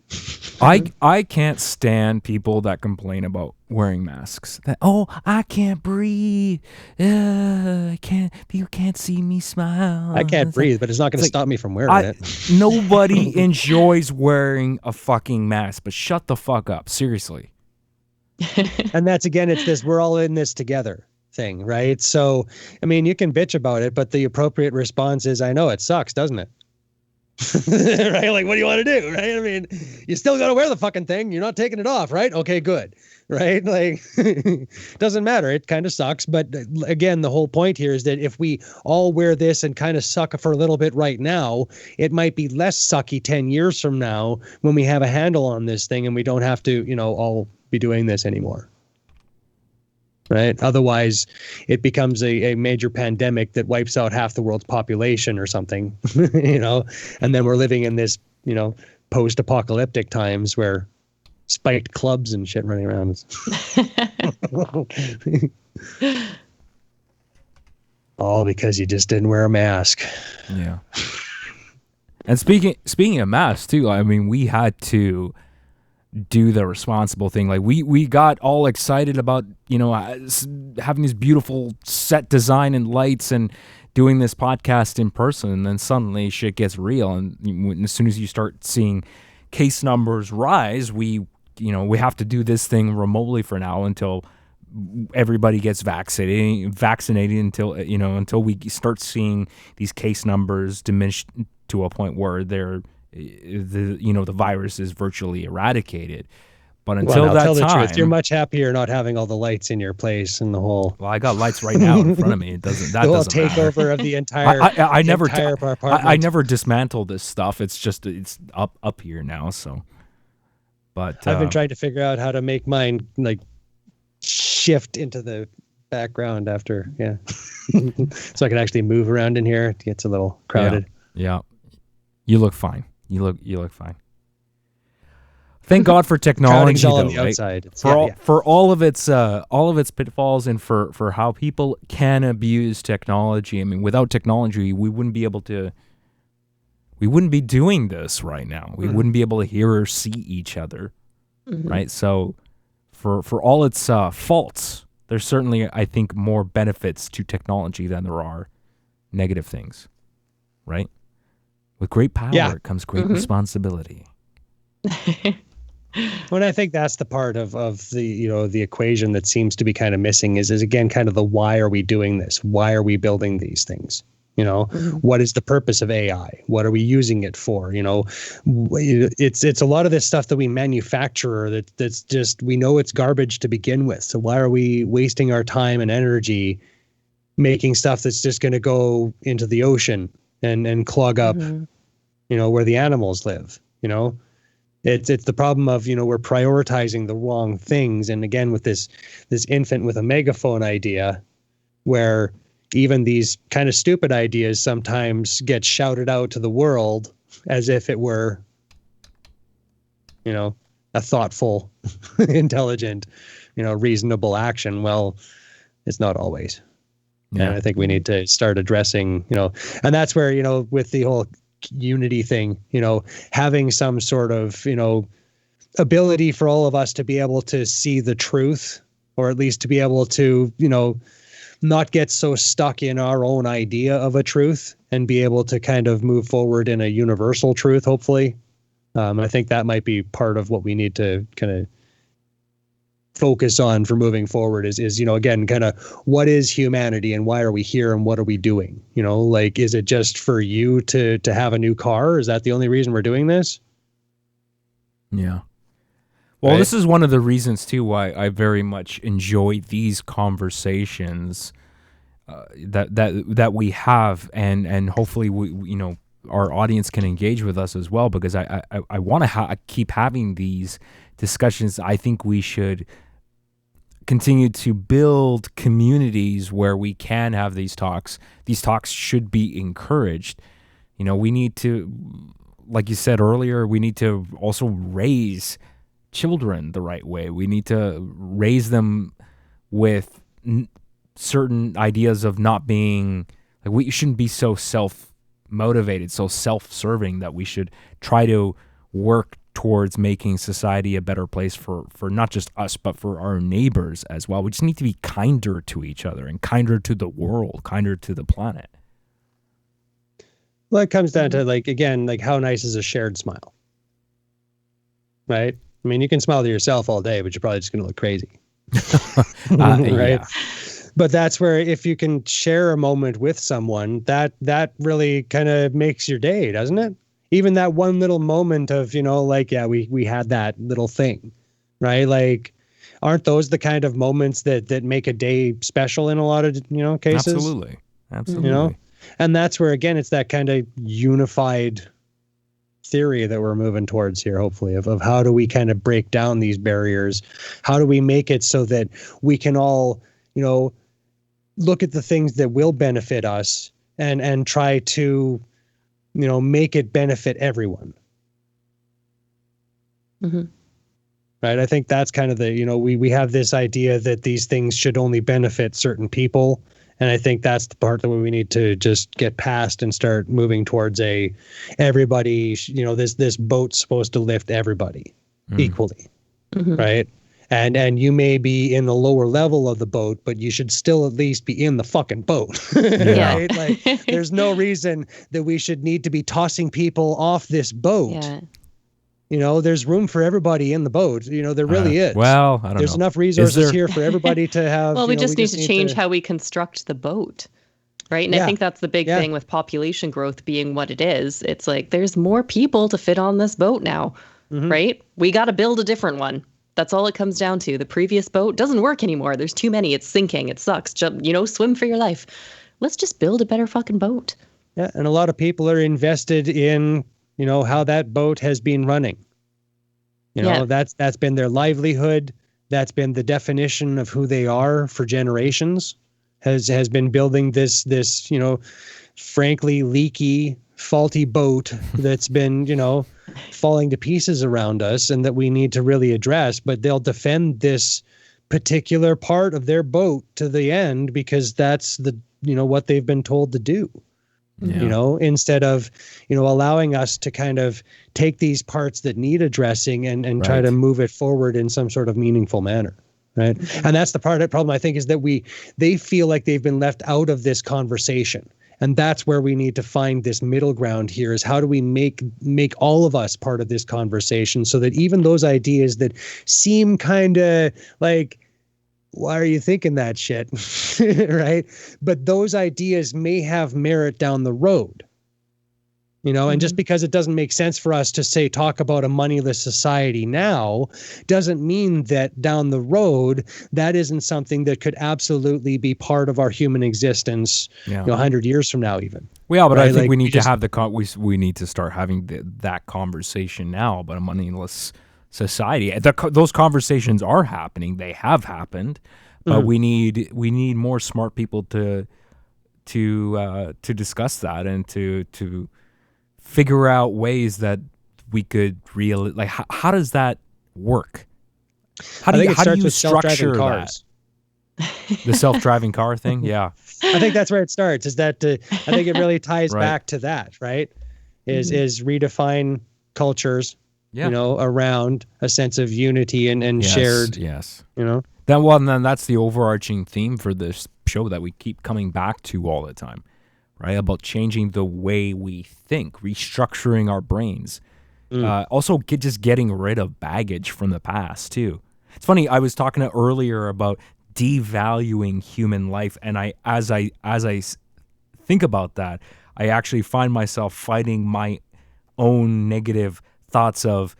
I can't stand people that complain about wearing masks. That, I can't breathe. I can't. You can't see me smile. I can't breathe, but it's not going to stop me from wearing it. Nobody enjoys wearing a fucking mask, but shut the fuck up. Seriously. And that's, again, it's this, we're all in this together thing, right? So, I mean, you can bitch about it, but the appropriate response is, I know it sucks, doesn't it? Right? Like, what do you want to do? Right? I mean, you still got to wear the fucking thing. You're not taking it off, right? Okay, good. Right? Like, doesn't matter. It kind of sucks. But again, the whole point here is that if we all wear this and kind of suck for a little bit right now, it might be less sucky 10 years from now when we have a handle on this thing and we don't have to, all be doing this anymore. Right? Otherwise, it becomes a major pandemic that wipes out half the world's population or something, and then we're living in this, post-apocalyptic times where spiked clubs and shit running around. All because you just didn't wear a mask. Yeah. And speaking of masks too, I mean, we had to do the responsible thing. Like we got all excited about, having this beautiful set design and lights and doing this podcast in person, and then suddenly shit gets real. And as soon as you start seeing case numbers rise, we have to do this thing remotely for now until everybody gets vaccinated until we start seeing these case numbers diminish to a point where the virus is virtually eradicated. But until that tell time, the truth, you're much happier not having all the lights in your place and the whole. Well, I got lights right now in front of me. It doesn't. That the whole doesn't takeover matter. of the entire. I never dismantle this stuff. It's just it's up here now. So, but I've been trying to figure out how to make mine like shift into the background after, so I can actually move around in here. It gets a little crowded. Yeah. You look fine. You look fine. Thank God for technology, all though, on the right? outside. For all of its pitfalls, and for how people can abuse technology. I mean, without technology, we wouldn't be doing this right now. We wouldn't be able to hear or see each other, right? So, for all its faults, there's certainly, I think, more benefits to technology than there are negative things, right? With great power comes great responsibility. Well, I think that's the part of the the equation that seems to be kind of missing is again kind of the why are we doing this? Why are we building these things? What is the purpose of AI? What are we using it for? It's a lot of this stuff that we manufacture that's just, we know it's garbage to begin with. So why are we wasting our time and energy making stuff that's just going to go into the ocean and clog up, where the animals live? It's the problem of, we're prioritizing the wrong things. And again, with this infant with a megaphone idea, where even these kind of stupid ideas sometimes get shouted out to the world as if it were, a thoughtful, intelligent, reasonable action. Well, it's not always. Yeah. And I think we need to start addressing, and that's where, with the whole unity thing, having some sort of, ability for all of us to be able to see the truth, or at least to be able to, not get so stuck in our own idea of a truth and be able to kind of move forward in a universal truth, hopefully. I think that might be part of what we need to kind of focus on for moving forward is, again, kind of what is humanity and why are we here and what are we doing? Is it just for you to have a new car? Is that the only reason we're doing this? Yeah. Well, This is one of the reasons too why I very much enjoy these conversations that we have, and hopefully we our audience can engage with us as well, because I want to keep having these discussions. I think we should continue to build communities where we can have these talks. These talks should be encouraged. We need to, like you said earlier, we need to also raise children the right way. We need to raise them with certain ideas of not being, like, we shouldn't be so self-motivated, so self-serving, that we should try to work towards making society a better place for not just us, but for our neighbors as well. We just need to be kinder to each other and kinder to the world, kinder to the planet. Well, it comes down to, again, how nice is a shared smile, right? I mean, you can smile to yourself all day, but you're probably just going to look crazy. Right? Yeah. But that's where, if you can share a moment with someone, that really kind of makes your day, doesn't it? Even that one little moment of, we had that little thing, right? Aren't those the kind of moments that make a day special in a lot of, cases? Absolutely. And that's where, again, it's that kind of unified theory that we're moving towards here, hopefully, of how do we kind of break down these barriers? How do we make it so that we can all, look at the things that will benefit us and try to, make it benefit everyone. Mm-hmm. Right. I think that's kind of the, we have this idea that these things should only benefit certain people. And I think that's the part that we need to just get past and start moving towards everybody, this boat's supposed to lift everybody equally, right? And you may be in the lower level of the boat, but you should still at least be in the fucking boat, right? Like, there's no reason that we should need to be tossing people off this boat. Yeah. There's room for everybody in the boat. There really is. Well, I don't know. There's enough resources here for everybody to have. Well, we just need to change how we construct the boat, right? And I think that's the big thing with population growth being what it is. It's like there's more people to fit on this boat now, right? We got to build a different one. That's all it comes down to. The previous boat doesn't work anymore. There's too many. It's sinking. It sucks. Swim for your life. Let's just build a better fucking boat. Yeah, and a lot of people are invested in, how that boat has been running. That's been their livelihood. That's been the definition of who they are for generations. Has been building this frankly leaky, faulty boat that's been, falling to pieces around us, and that we need to really address. But they'll defend this particular part of their boat to the end because that's what they've been told to do. Instead of allowing us to kind of take these parts that need addressing and try to move it forward in some sort of meaningful manner, right? And that's the part of the problem, I think, is that they feel like they've been left out of this conversation. And that's where we need to find this middle ground here, is how do we make all of us part of this conversation, so that even those ideas that seem kind of like, why are you thinking that shit? Right? But those ideas may have merit down the road. And just because it doesn't make sense for us to talk about a moneyless society now, doesn't mean that down the road, that isn't something that could absolutely be part of our human existence, 100 years from now, even. Yeah, but I think we need to have we need to start having that conversation now about a moneyless society. Those conversations are happening. They have happened, but we need more smart people to discuss that and to figure out ways that we could how does that work? How do you structure that? The self-driving car thing? Yeah. I think that's where it starts, is that I think it really ties back to that, right? Is redefine cultures, around a sense of unity and shared. Yes. Then that's the overarching theme for this show that we keep coming back to all the time. Right, about changing the way we think, restructuring our brains. Also, just getting rid of baggage from the past too. It's funny. I was talking earlier about devaluing human life, and as I think about that, I actually find myself fighting my own negative thoughts of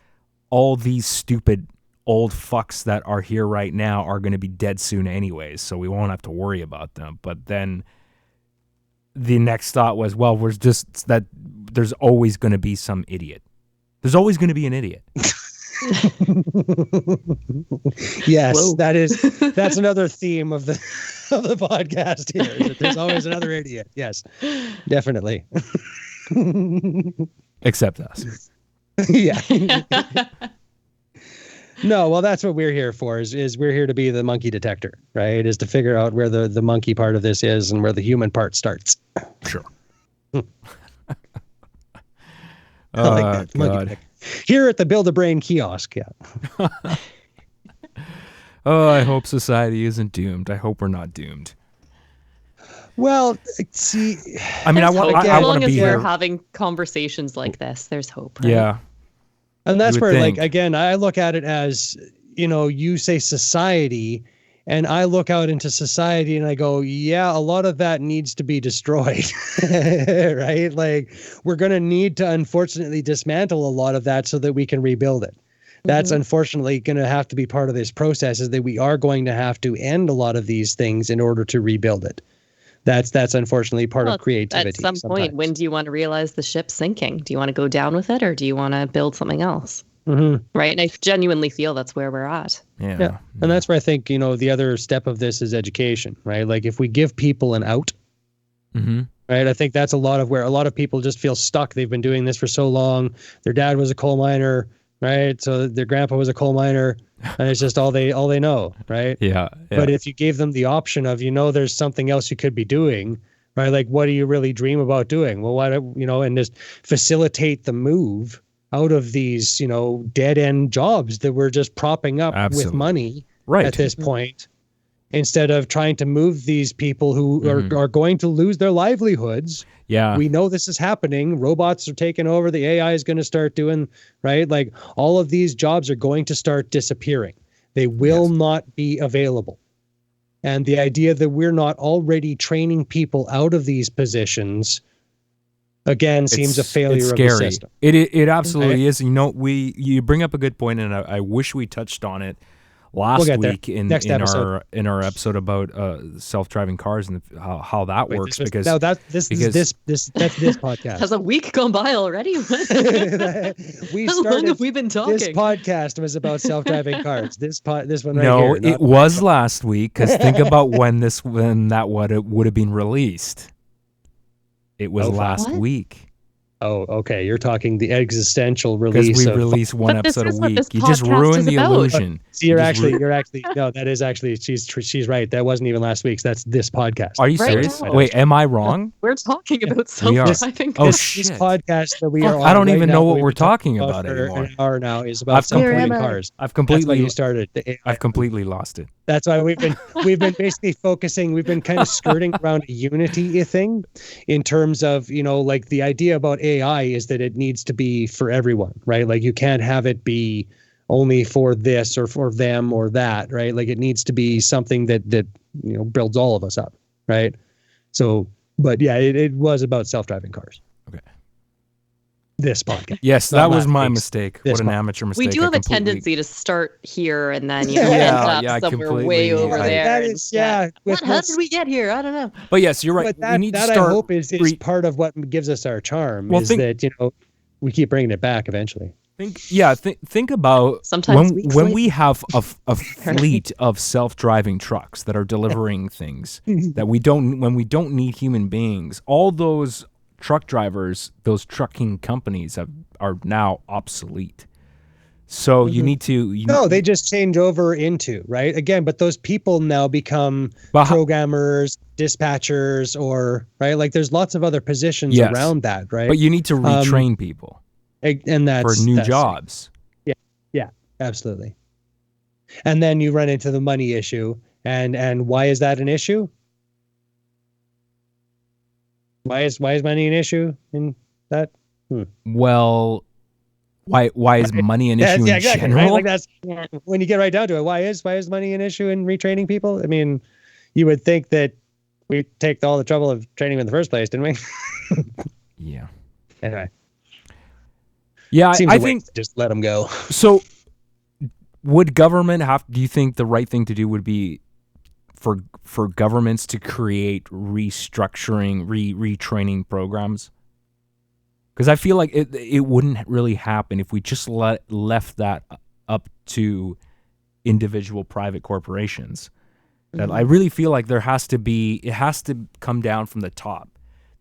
all these stupid old fucks that are here right now are going to be dead soon anyways, so we won't have to worry about them. But then the next thought was, well, there's always going to be some idiot. There's always going to be an idiot. Yes, whoa. That's another theme of the podcast here. Is that there's always another idiot. Yes, definitely. Except us. Yeah. No, well, that's what we're here for, is we're here to be the monkey detector, right? Is to figure out where the monkey part of this is and where the human part starts. Sure. I like that. God. Here at the Build-A-Brain kiosk, yeah. Oh, I hope society isn't doomed. I hope we're not doomed. Well, see, I mean, I want to be here. As long as we're having conversations like this, there's hope, right? Yeah. And that's where, like, again, I look at it as, you say society, and I look out into society and I go, yeah, a lot of that needs to be destroyed, right? Like, we're going to need to, unfortunately, dismantle a lot of that so that we can rebuild it. That's unfortunately going to have to be part of this process, is that we are going to have to end a lot of these things in order to rebuild it. That's unfortunately part of creativity. At some point, when do you want to realize the ship's sinking? Do you want to go down with it, or do you want to build something else? Right. And I genuinely feel that's where we're at. Yeah. And that's where I think, the other step of this is education, right? Like, if we give people an out, right? I think that's where a lot of people just feel stuck. They've been doing this for so long. Their dad was a coal miner, right? So their grandpa was a coal miner. and it's just all they know, right? Yeah. But if you gave them the option of, there's something else you could be doing, right? Like, what do you really dream about doing? Well, and just facilitate the move out of these, dead end jobs that we're just propping up with money at this point, instead of trying to move these people who are going to lose their livelihoods. Yeah. We know this is happening. Robots are taking over. The AI is going to start doing, right? Like, all of these jobs are going to start disappearing. They will not be available. And the idea that we're not already training people out of these positions, again, seems a failure of the system. It absolutely is. You bring up a good point, and I wish we touched on it last week in our episode about self-driving cars and how that works. That's this podcast. Has a week gone by already? How long have we been talking? This podcast was about self-driving cars. This one right here. No, it was last week, because think about when that would have been released. It was last week. Oh, okay. You're talking the existential release. Because we release one episode a week. You just ruined the illusion. So you're actually no. That is actually she's right. That wasn't even last week's. That's this podcast. Are you serious? Wait, am I wrong? We're talking about self-driving cars. Oh shit! This podcast that we are on. I don't even know what we're talking about anymore. An hour now is about self-driving cars. I've completely. That's why you started. I've completely lost it. That's why we've been basically focusing. We've been kind of skirting around a unity thing, in terms of like the idea about AI is that it needs to be for everyone, right? Like, you can't have it be only for this or for them or that, right? Like, it needs to be something that builds all of us up, right? So, but yeah, it was about self-driving cars. Okay. This podcast. Yes, that was my mistake. What an amateur mistake. We do have a tendency to start here and then end up somewhere way over there. That is, how did we get here? I don't know. But yes, you're right. But that I hope is part of what gives us our charm. Well, that we keep bringing it back eventually. Think about sometimes when we have a fleet of self-driving trucks that are delivering things that when we don't need human beings. All those truck drivers, those trucking companies are now obsolete. So you need to... they just change over into, right? Again, but those people now become programmers, dispatchers, or, right? Like, there's lots of other positions around that, right? But you need to retrain people. And that's... For new jobs. Yeah, absolutely. And then you run into the money issue. And why is that an issue? Why is money an issue in that? Well, why is money an issue in general? Right? Like, that's when you get right down to it. Why is money an issue in retraining people? I mean, you would think that we take all the trouble of training them in the first place, didn't we? Yeah. Anyway. Yeah, I think just let them go. So, would government do you think the right thing to do would be for governments to create restructuring, retraining programs? Because I feel like it wouldn't really happen if we just left that up to individual private corporations. That I really feel like it has to come down from the top.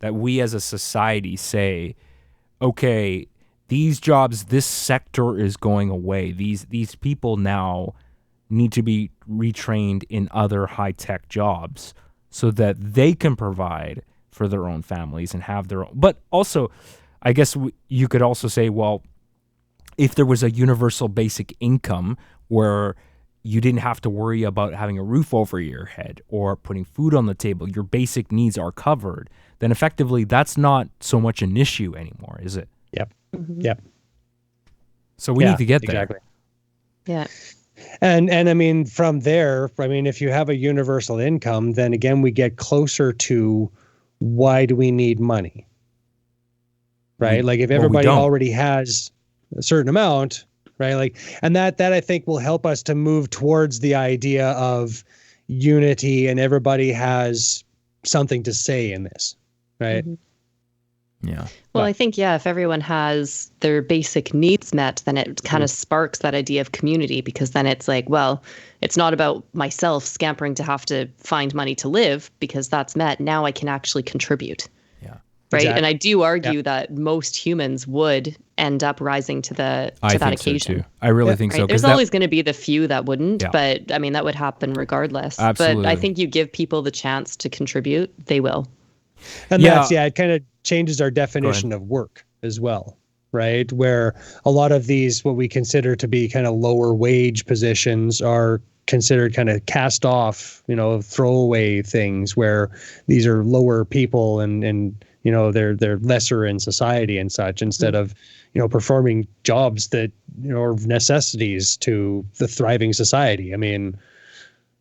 That we as a society say, okay, these jobs, this sector is going away. These people now need to be retrained in other high-tech jobs so that they can provide for their own families and have their own. But also, I guess you could also say, well, if there was a universal basic income where you didn't have to worry about having a roof over your head or putting food on the table, your basic needs are covered, then effectively that's not so much an issue anymore, is it? Yep. Yep. So we need to get there. Exactly. Yeah. And I mean, from there, if you have a universal income, then again, we get closer to why do we need money? Right? Like, if everybody already has a certain amount, right? Like, and that I think will help us to move towards the idea of unity and everybody has something to say in this, right? Yeah. Well, I think, if everyone has their basic needs met, then it kind of sparks that idea of community, because then it's like, well, it's not about myself scampering to have to find money to live because that's met. Now I can actually contribute. Yeah. right? Exactly. And I do argue that most humans would end up rising to that occasion. So too. I really think so. There's always going to be the few that wouldn't, Yeah. but I mean, that would happen regardless. Absolutely. But I think you give people the chance to contribute, they will. And it kind of changes our definition of work as well, right? Where a lot of these, what we consider to be kind of lower wage positions, are considered kind of cast off, throwaway things, where these are lower people and they're lesser in society and such, instead of performing jobs that are necessities to the thriving society. I mean,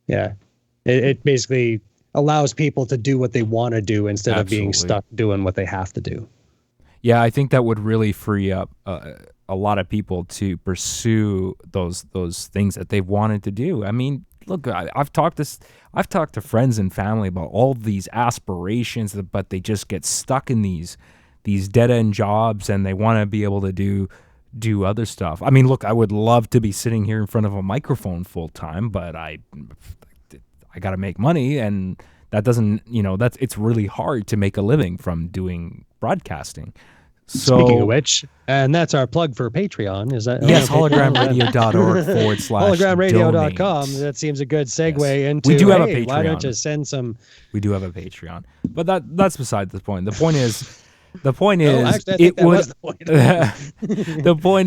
it basically allows people to do what they want to do instead of being stuck doing what they have to do. Yeah, I think that would really free up a lot of people to pursue those things that they've wanted to do. I mean, look, I've talked to friends and family about all these aspirations, but they just get stuck in these dead end jobs, and they want to be able to do other stuff. I mean, look, I would love to be sitting here in front of a microphone full time, but I got to make money, and that doesn't, it's really hard to make a living from doing broadcasting. So, speaking of which, and that's our plug for Patreon, is that? Yes, hologramradio.org/donate. Hologramradio.com. That seems a good segue into. We do have a Patreon. Why don't you send some? We do have a Patreon, but that's beside the point. The point is, The point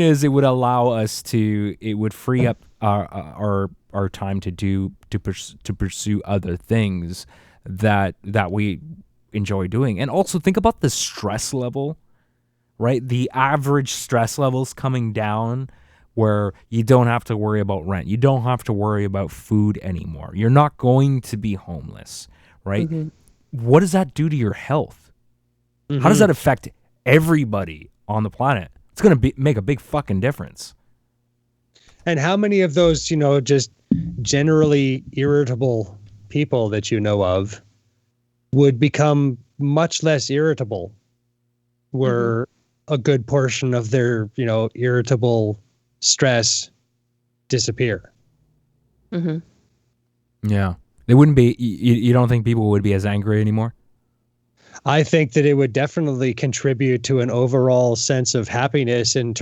is, it would allow us to. It would free up our time to pursue other things that we enjoy doing. And also think about the stress level, right? The average stress level's coming down, where you don't have to worry about rent. You don't have to worry about food anymore. You're not going to be homeless, right? Mm-hmm. What does that do to your health? Mm-hmm. How does that affect everybody on the planet? It's going to make a big fucking difference. And how many of those, just generally irritable people that you know of would become much less irritable were a good portion of their, irritable stress disappear? Mm-hmm. Yeah. They wouldn't be, you don't think people would be as angry anymore? I think that it would definitely contribute to an overall sense of happiness in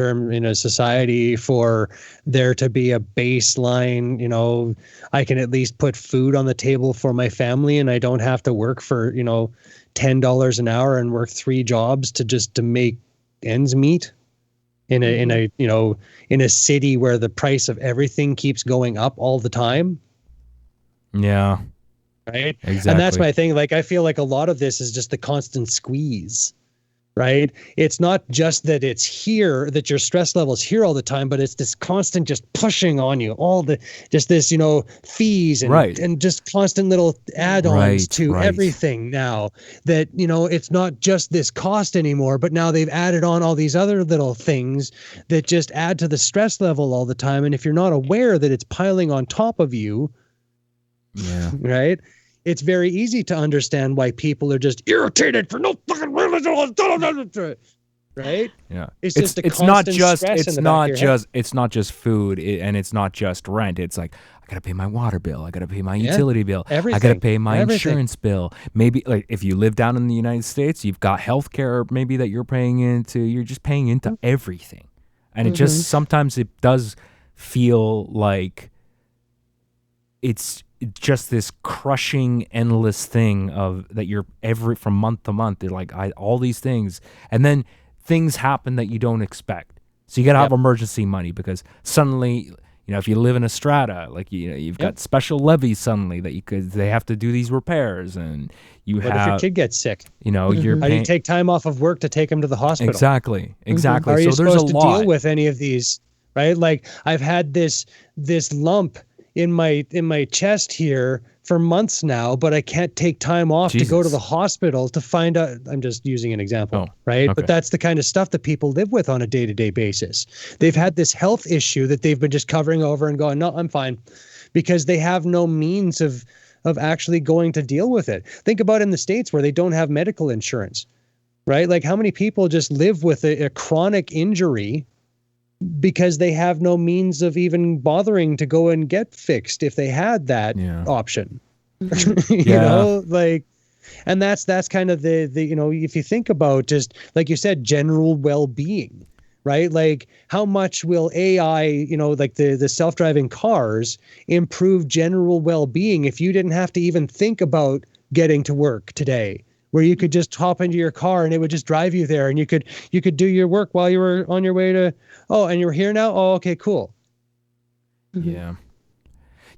a society, for there to be a baseline, I can at least put food on the table for my family, and I don't have to work for, $10 an hour and work 3 jobs to make ends meet in a city where the price of everything keeps going up all the time. Yeah. Right. Exactly. And that's my thing. Like, I feel like a lot of this is just the constant squeeze, right? It's not just that it's here, that your stress level's here all the time, but it's this constant just pushing on you, this, fees and just constant little add-ons to everything now, that, it's not just this cost anymore, but now they've added on all these other little things that just add to the stress level all the time. And if you're not aware that it's piling on top of you, right, it's very easy to understand why people are just irritated for no fucking reason, right? Yeah, it's not just food, and it's not just rent. It's like, I gotta pay my water bill, I gotta pay my utility bill, everything. I gotta pay my insurance bill. Maybe, like, if you live down in the United States, you've got healthcare maybe that you're paying into. You're just paying into everything, and it just sometimes it does feel like it's just this crushing, endless thing of that you're from month to month. They're like, all these things, and then things happen that you don't expect. So you got to have emergency money, because suddenly, if you live in a strata, like, you've got special levies suddenly that they have to do these repairs, and if your kid gets sick, you're how do you take time off of work to take him to the hospital? Exactly. Are you supposed to deal with any of these? Right? Like, I've had this lump in my chest here for months now, but I can't take time off to go to the hospital to find out. I'm just using an example, right? Okay. But that's the kind of stuff that people live with on a day-to-day basis. They've had this health issue that they've been just covering over and going, no, I'm fine, because they have no means of actually going to deal with it. Think about in the States where they don't have medical insurance, right? Like, how many people just live with a chronic injury because they have no means of even bothering to go and get fixed if they had that option. And that's kind of the if you think about, just like you said, general well-being, right? Like, how much will AI, like the self-driving cars, improve general well-being if you didn't have to even think about getting to work today, where you could just hop into your car and it would just drive you there, and you could do your work while you were on your way to, and you're here now? Oh, okay, cool. Yeah.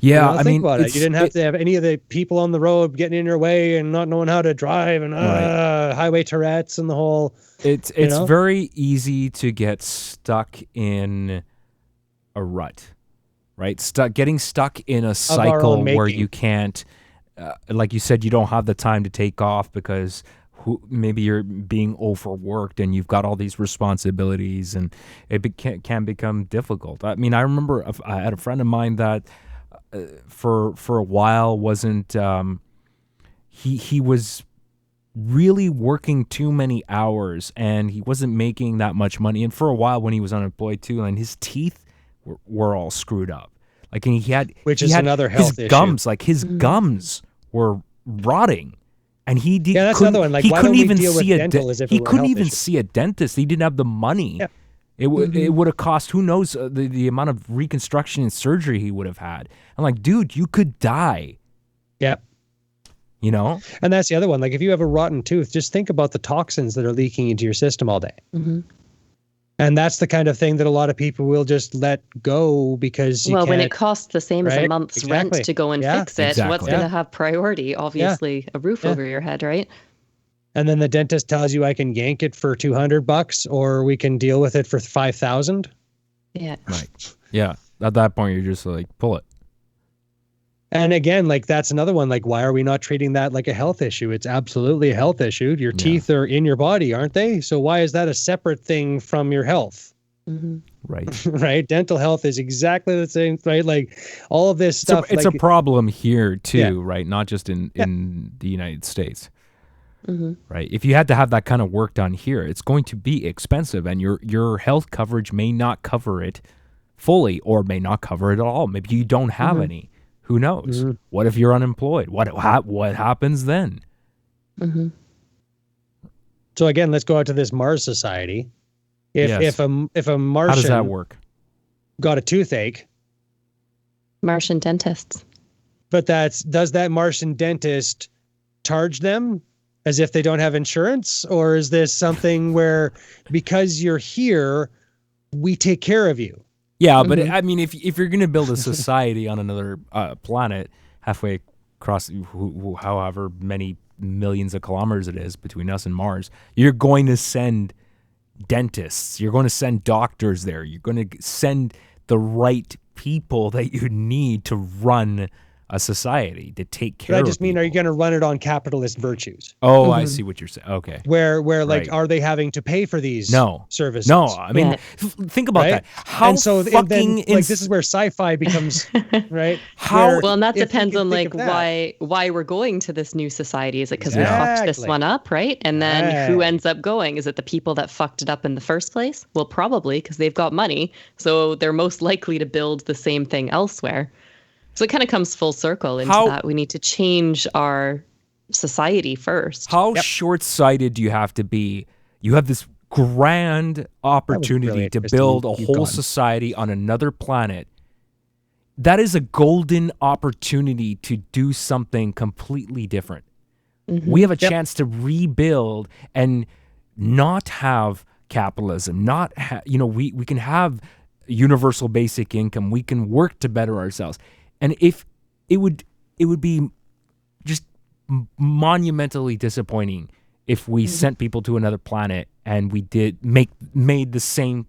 Yeah, I think mean, about it. You didn't have to have any of the people on the road getting in your way and not knowing how to drive, and highway Tourette's and the whole. It's very easy to get stuck in a rut, right? Getting stuck in a cycle where you can't, like you said, you don't have the time to take off because maybe you're being overworked and you've got all these responsibilities, and it can become difficult. I mean, I remember I had a friend of mine that for a while wasn't he was really working too many hours and he wasn't making that much money, and for a while when he was unemployed too, and his teeth were all screwed up, like, and he had another health issue. Gums, like his gums were rotting, and that's another one. Like, he why couldn't don't we even deal with see dental as if he it were a couldn't health even issue? see a dentist. He didn't have the money. Yeah. It would have cost, who knows, the amount of reconstruction and surgery he would have had. I'm like, dude, you could die. Yeah. And that's the other one. Like, if you have a rotten tooth, just think about the toxins that are leaking into your system all day. Mm-hmm. And that's the kind of thing that a lot of people will just let go because when it costs the same as a month's rent to go and fix it, what's going to have priority? Obviously, a roof over your head, right? And then the dentist tells you, I can yank it for $200 or we can deal with it for $5,000. Yeah. Right. Yeah. At that point, you're just like, pull it. And again, like, that's another one. Like, why are we not treating that like a health issue? It's absolutely a health issue. Your teeth are in your body, aren't they? So why is that a separate thing from your health? Mm-hmm. Right. Right. Dental health is exactly the same, right? Like, all of this stuff. It's a problem here too, right? Not just in the United States. Mm-hmm. Right. If you had to have that kind of work done here, it's going to be expensive, and your health coverage may not cover it fully, or may not cover it at all. Maybe you don't have any. Who knows? Mm-hmm. What if you're unemployed? What happens then? Mm-hmm. So again, let's go out to this Mars Society. If a Martian, how does that work? Got a toothache? Martian dentists. But does that Martian dentist charge them as if they don't have insurance? Or is this something where, because you're here, we take care of you? Yeah, but I mean, if you're going to build a society on another planet halfway across, however many millions of kilometers it is between us and Mars, you're going to send dentists. You're going to send doctors there. You're going to send the right people that you need to run a society, to take care of. I just mean, are you going to run it on capitalist virtues? Oh, I see what you're saying. Okay. Where like, are they having to pay for these services? No, I mean, think about that. How and so fucking then, like, this is where sci-fi becomes, right? Well, and that depends on like why we're going to this new society. Is it because we fucked this one up, right? And then who ends up going? Is it the people that fucked it up in the first place? Well, probably, because they've got money, so they're most likely to build the same thing elsewhere. So it kind of comes full circle into that. We need to change our society first. How short-sighted do you have to be? You have this grand opportunity to build a whole society on another planet. That is a golden opportunity to do something completely different. Mm-hmm. We have a chance to rebuild and not have capitalism, we can have universal basic income. We can work to better ourselves. And if it would be just monumentally disappointing if we sent people to another planet and we made the same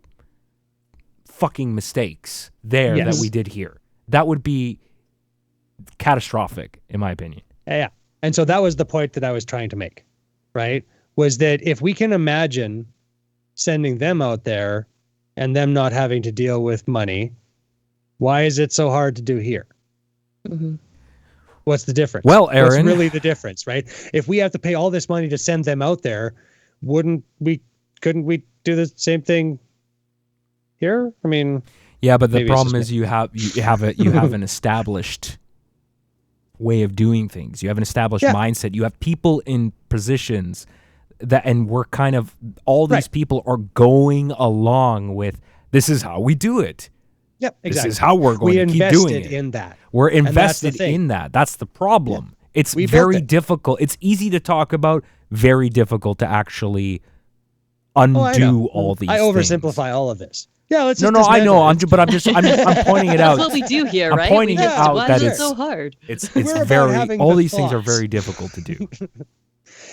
fucking mistakes there that we did here. That would be catastrophic, in my opinion. Yeah. And so that was the point that I was trying to make, right? Was that if we can imagine sending them out there and them not having to deal with money, why is it so hard to do here? Mm-hmm. What's the difference? Well, Aaron, what's really the difference, right? If we have to pay all this money to send them out there, couldn't we do the same thing here? I mean, yeah, but the problem is you have an established way of doing things. You have an established mindset. You have people in positions and we're kind of, all these people are going along with, this is how we do it. Yep, exactly. This is how we're going to keep doing it. We invested in that. We're invested in that. That's the problem. Yeah. It's very difficult. It's easy to talk about, very difficult to actually undo all these things. I oversimplify all of this. Yeah, let's just I know. I'm pointing it out. That's what we do here, right? I'm pointing it out that it's so hard. It's very, all these things are very difficult to do.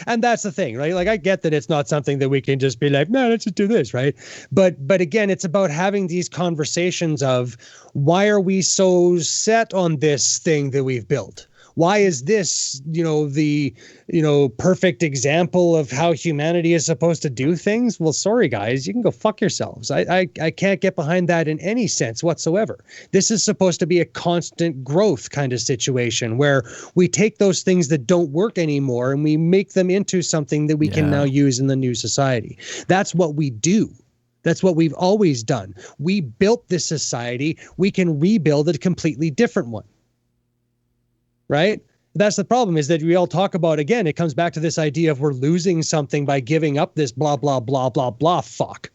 And that's the thing, right? Like, I get that it's not something that we can just be like, no, let's just do this, right? But again, it's about having these conversations of, why are we so set on this thing that we've built? Why is this, the, perfect example of how humanity is supposed to do things? Well, sorry, guys, you can go fuck yourselves. I can't get behind that in any sense whatsoever. This is supposed to be a constant growth kind of situation where we take those things that don't work anymore and we make them into something that we can now use in the new society. That's what we do. That's what we've always done. We built this society. We can rebuild a completely different one. Right? That's the problem, is that we all talk about, again, it comes back to this idea of we're losing something by giving up this blah, blah, blah, blah, blah fuck.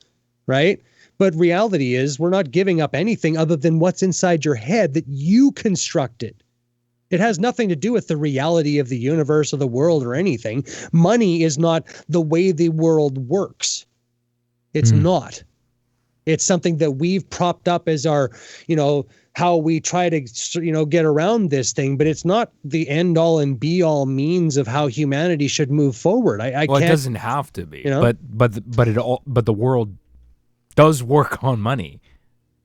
Right? But reality is we're not giving up anything other than what's inside your head that you constructed. It has nothing to do with the reality of the universe or the world or anything. Money is not the way the world works. It's not. It's something that we've propped up as our, how we try to, get around this thing, but it's not the end all and be all means of how humanity should move forward. It doesn't have to be, but the world does work on money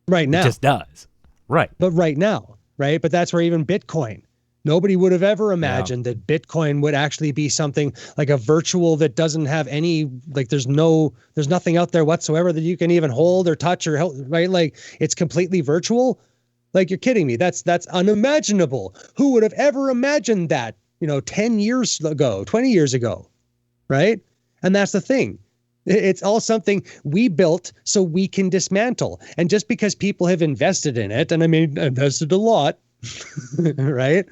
right now. It just does. Right. But right now, right. But that's where even Bitcoin, nobody would have ever imagined that Bitcoin would actually be something like a virtual that doesn't have any, like there's nothing out there whatsoever that you can even hold or touch or help, right? Like it's completely virtual. Like, you're kidding me. That's unimaginable. Who would have ever imagined that, 10 years ago, 20 years ago, right? And that's the thing. It's all something we built so we can dismantle. And just because people have invested in it, and I mean, invested a lot, right,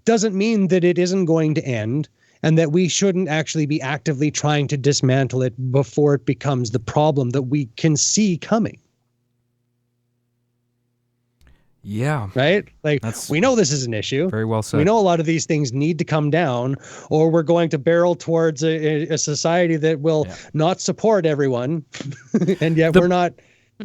doesn't mean that it isn't going to end and that we shouldn't actually be actively trying to dismantle it before it becomes the problem that we can see coming. Yeah. Right? Like, we know this is an issue. Very well said. We know a lot of these things need to come down, or we're going to barrel towards a society that will not support everyone. And yet we're not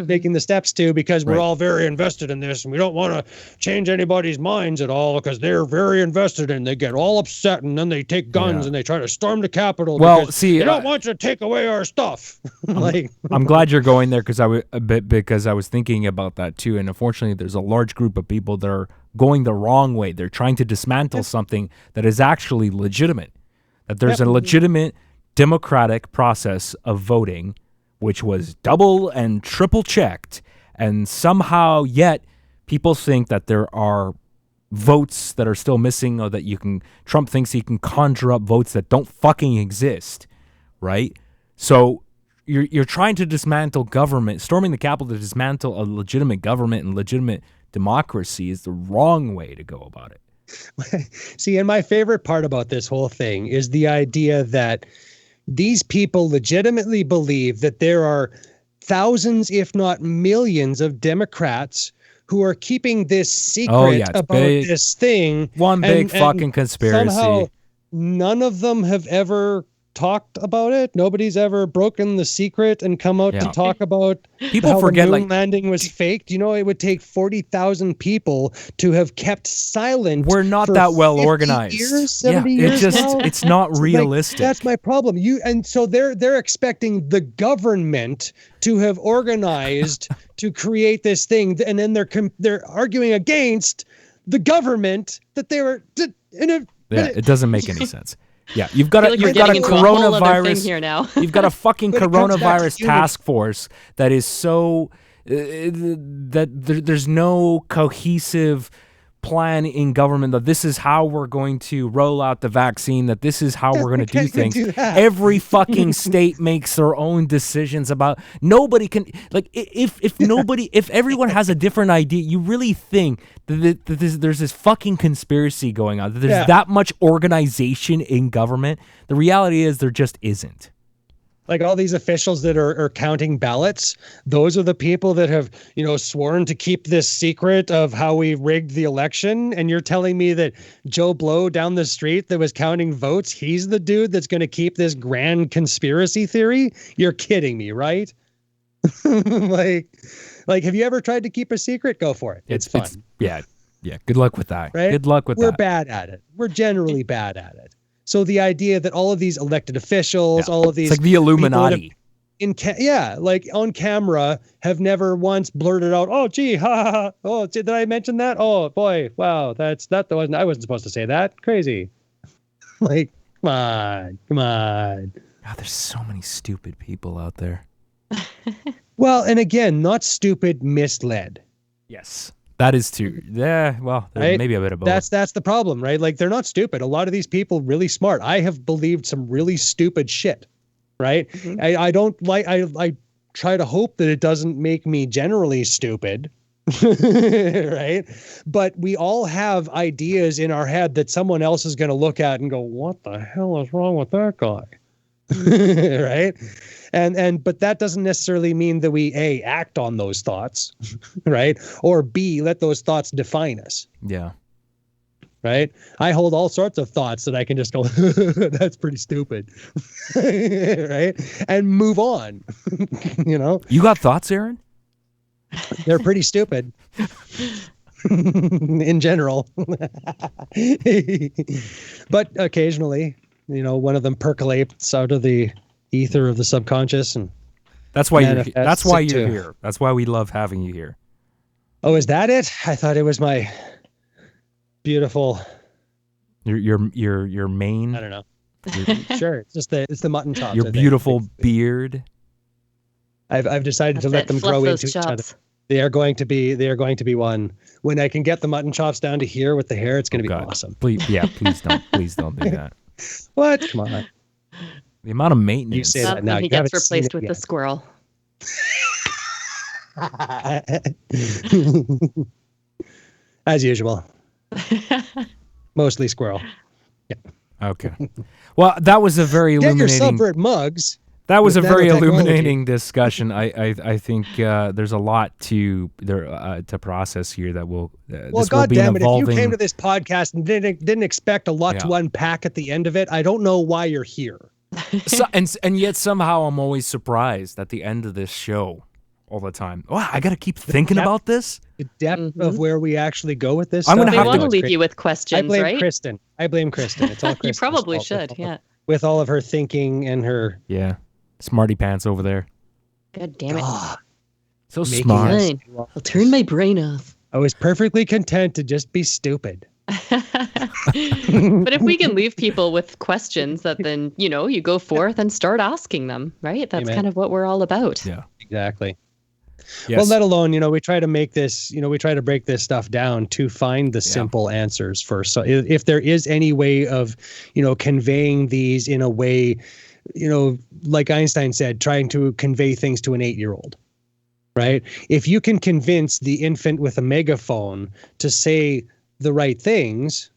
making the steps to, because we're all very invested in this and we don't want to change anybody's minds at all because they're very invested and they get all upset and then they take guns and they try to storm the Capitol. Well, see, they don't want you to take away our stuff. I'm glad you're going there because I was thinking about that too. And unfortunately, there's a large group of people that are going the wrong way. They're trying to dismantle something that is actually legitimate. That there's a legitimate democratic process of voting, which was double and triple checked, and somehow yet people think that there are votes that are still missing, or that Trump thinks he can conjure up votes that don't fucking exist, right? So you're trying to dismantle government, storming the Capitol to dismantle a legitimate government and legitimate democracy is the wrong way to go about it. See, and my favorite part about this whole thing is the idea that these people legitimately believe that there are thousands, if not millions, of Democrats who are keeping this secret about this thing. One big fucking conspiracy. Somehow none of them have ever talked about it. Nobody's ever broken the secret and come out to talk about people how forget the moon landing was faked. It would take 40,000 people to have kept silent. We're not that well 50 organized. Years, 70 years now. It's not realistic. That's my problem. And so they're expecting the government to have organized to create this thing, and then they're arguing against the government that they were. It doesn't make any sense. Yeah, you've got a coronavirus here now. You've got a fucking coronavirus task force that is so that there's no cohesive plan in government that this is how we're going to roll out the vaccine, that this is how we're going to do things. Every fucking state makes their own decisions about. Nobody can, like, if everyone has a different idea, you really think that there's this fucking conspiracy going on, that there's that much organization in government. The reality is there just isn't. Like all these officials that are counting ballots, those are the people that have, sworn to keep this secret of how we rigged the election. And you're telling me that Joe Blow down the street that was counting votes, he's the dude that's going to keep this grand conspiracy theory? You're kidding me, right? like, have you ever tried to keep a secret? Go for it. It's fun. Yeah. Good luck with that. Right? Good luck with that. We're bad at it. We're generally bad at it. So the idea that all of these elected officials, all of these, it's like the Illuminati, like on camera, have never once blurted out, "Oh, gee, ha ha ha! Oh, did I mention that? Oh boy, wow, I wasn't supposed to say that. Crazy." Like, come on. God, there's so many stupid people out there. Well, and again, not stupid, misled. Yes. That is too. Yeah, well, right? Maybe a bit of both. That's the problem, right? Like, they're not stupid. A lot of these people really smart. I have believed some really stupid shit, right? Mm-hmm. I try to hope that it doesn't make me generally stupid, right? But we all have ideas in our head that someone else is going to look at and go, "What the hell is wrong with that guy?" Right? But that doesn't necessarily mean that we act on those thoughts, right? Or B, let those thoughts define us. Yeah. Right? I hold all sorts of thoughts that I can just go, "That's pretty stupid." Right? And move on. You got thoughts, Aaron? They're pretty stupid. In general. But occasionally, one of them percolates out of the ether of the subconscious, and that's why you're here. That's why we love having you here. Oh, is that it? I thought it was my beautiful. Your mane. I don't know. Sure, it's the mutton chops. Your beautiful beard. I've decided to let them grow into each other. They are going to be one. When I can get the mutton chops down to here with the hair, it's going to be awesome. Please don't do that. What? Come on. The amount of maintenance. You say that now. He gets replaced with the squirrel. As usual. Mostly squirrel. Yeah. Okay. Well, that was a very illuminating. Get your subvert mugs. That was a very illuminating discussion. I think there's a lot to process here that will. Well, God damn it! If you came to this podcast and didn't expect a lot to unpack at the end of it, I don't know why you're here. And yet somehow I'm always surprised at the end of this show all the time. Wow, I got to keep thinking about this. The depth of where we actually go with this. I'm going to have to leave you with questions. I blame right? Kristen. It's all Kristen's You probably fault should. Yeah. With all of her thinking and her smarty pants over there. God damn it! So smart. I'll turn my brain off. I was perfectly content to just be stupid. But if we can leave people with questions that then, you go forth and start asking them, right? That's kind of what we're all about. Yeah, exactly. Yes. Well, let alone, we try to make this, we try to break this stuff down to find the simple answers first. So if there is any way of, conveying these in a way, like Einstein said, trying to convey things to an 8-year-old. Right? If you can convince the infant with a megaphone to say the right things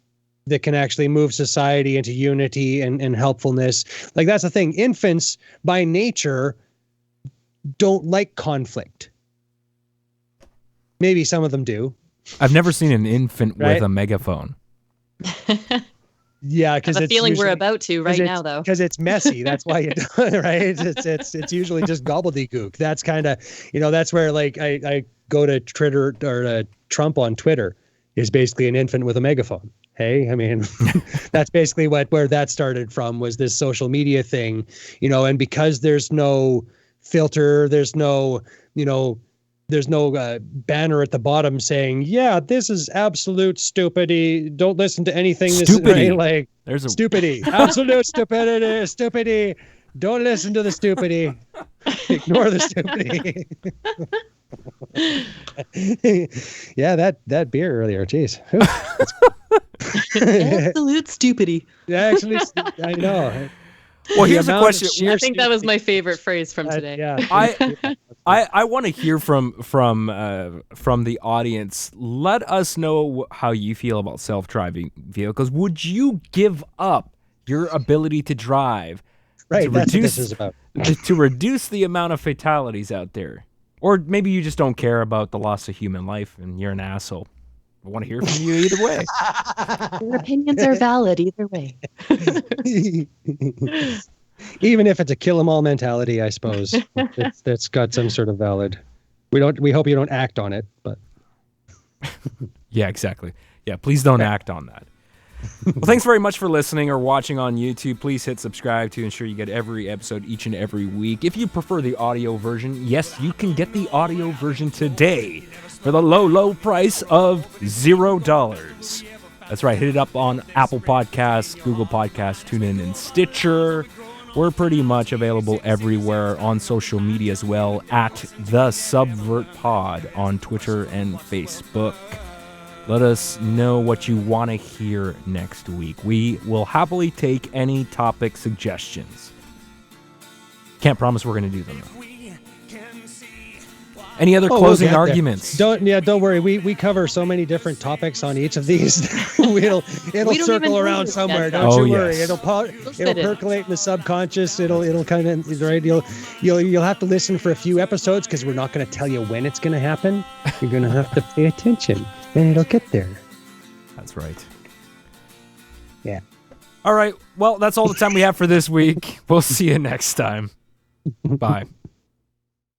that can actually move society into unity and helpfulness, like that's the thing. Infants by nature don't like conflict. Maybe some of them do. I've never seen an infant with a megaphone. Yeah, because it's feeling we're about to right now, though. Because it's messy. That's why you do it, right? It's usually just gobbledygook. That's kind of, that's where like I go to Twitter or Trump on Twitter is basically an infant with a megaphone. Hey, I mean, that's basically where that started from, was this social media thing, and because there's no filter, there's no banner at the bottom saying, "Yeah, this is absolute stupidity. Don't listen to anything." Stupidity. There's stupidity. Absolute stupidity. Stupidity. Don't listen to the stupidity. Ignore the stupidity. Yeah, that beer earlier, jeez. Absolute stupidity. Actually, I know. Well, here's a question. I think that was my favorite phrase from today. Yeah. I want to hear from the audience. Let us know how you feel about self-driving vehicles. Would you give up your ability to drive Right, that's what this is about. to reduce the amount of fatalities out there? Or maybe you just don't care about the loss of human life and you're an asshole. I want to hear from you either way. Your opinions are valid either way. Even if it's a kill 'em all mentality, I suppose that's got some sort of valid. We hope you don't act on it, but yeah, exactly. Yeah, please don't act on that. Well, thanks very much for listening or watching on YouTube. Please hit subscribe to ensure you get every episode each and every week. If you prefer the audio version, yes, you can get the audio version today for the low price of $0. That's right. Hit it up on Apple Podcasts, Google Podcasts, TuneIn, and Stitcher. We're pretty much available everywhere on social media as well at the Subvert Pod on Twitter and Facebook. Let us know what you want to hear next week. We will happily take any topic suggestions. Can't promise we're going to do them, though. Any other closing arguments? Don't worry. We cover so many different topics on each of these. it'll circle around somewhere. Don't you worry. Yes. It'll percolate in the subconscious. It'll kind of right. You'll have to listen for a few episodes because we're not going to tell you when it's going to happen. You're going to have to pay attention, and it'll get there. That's right. Yeah. All right. Well, that's all the time we have for this week. We'll see you next time. Bye.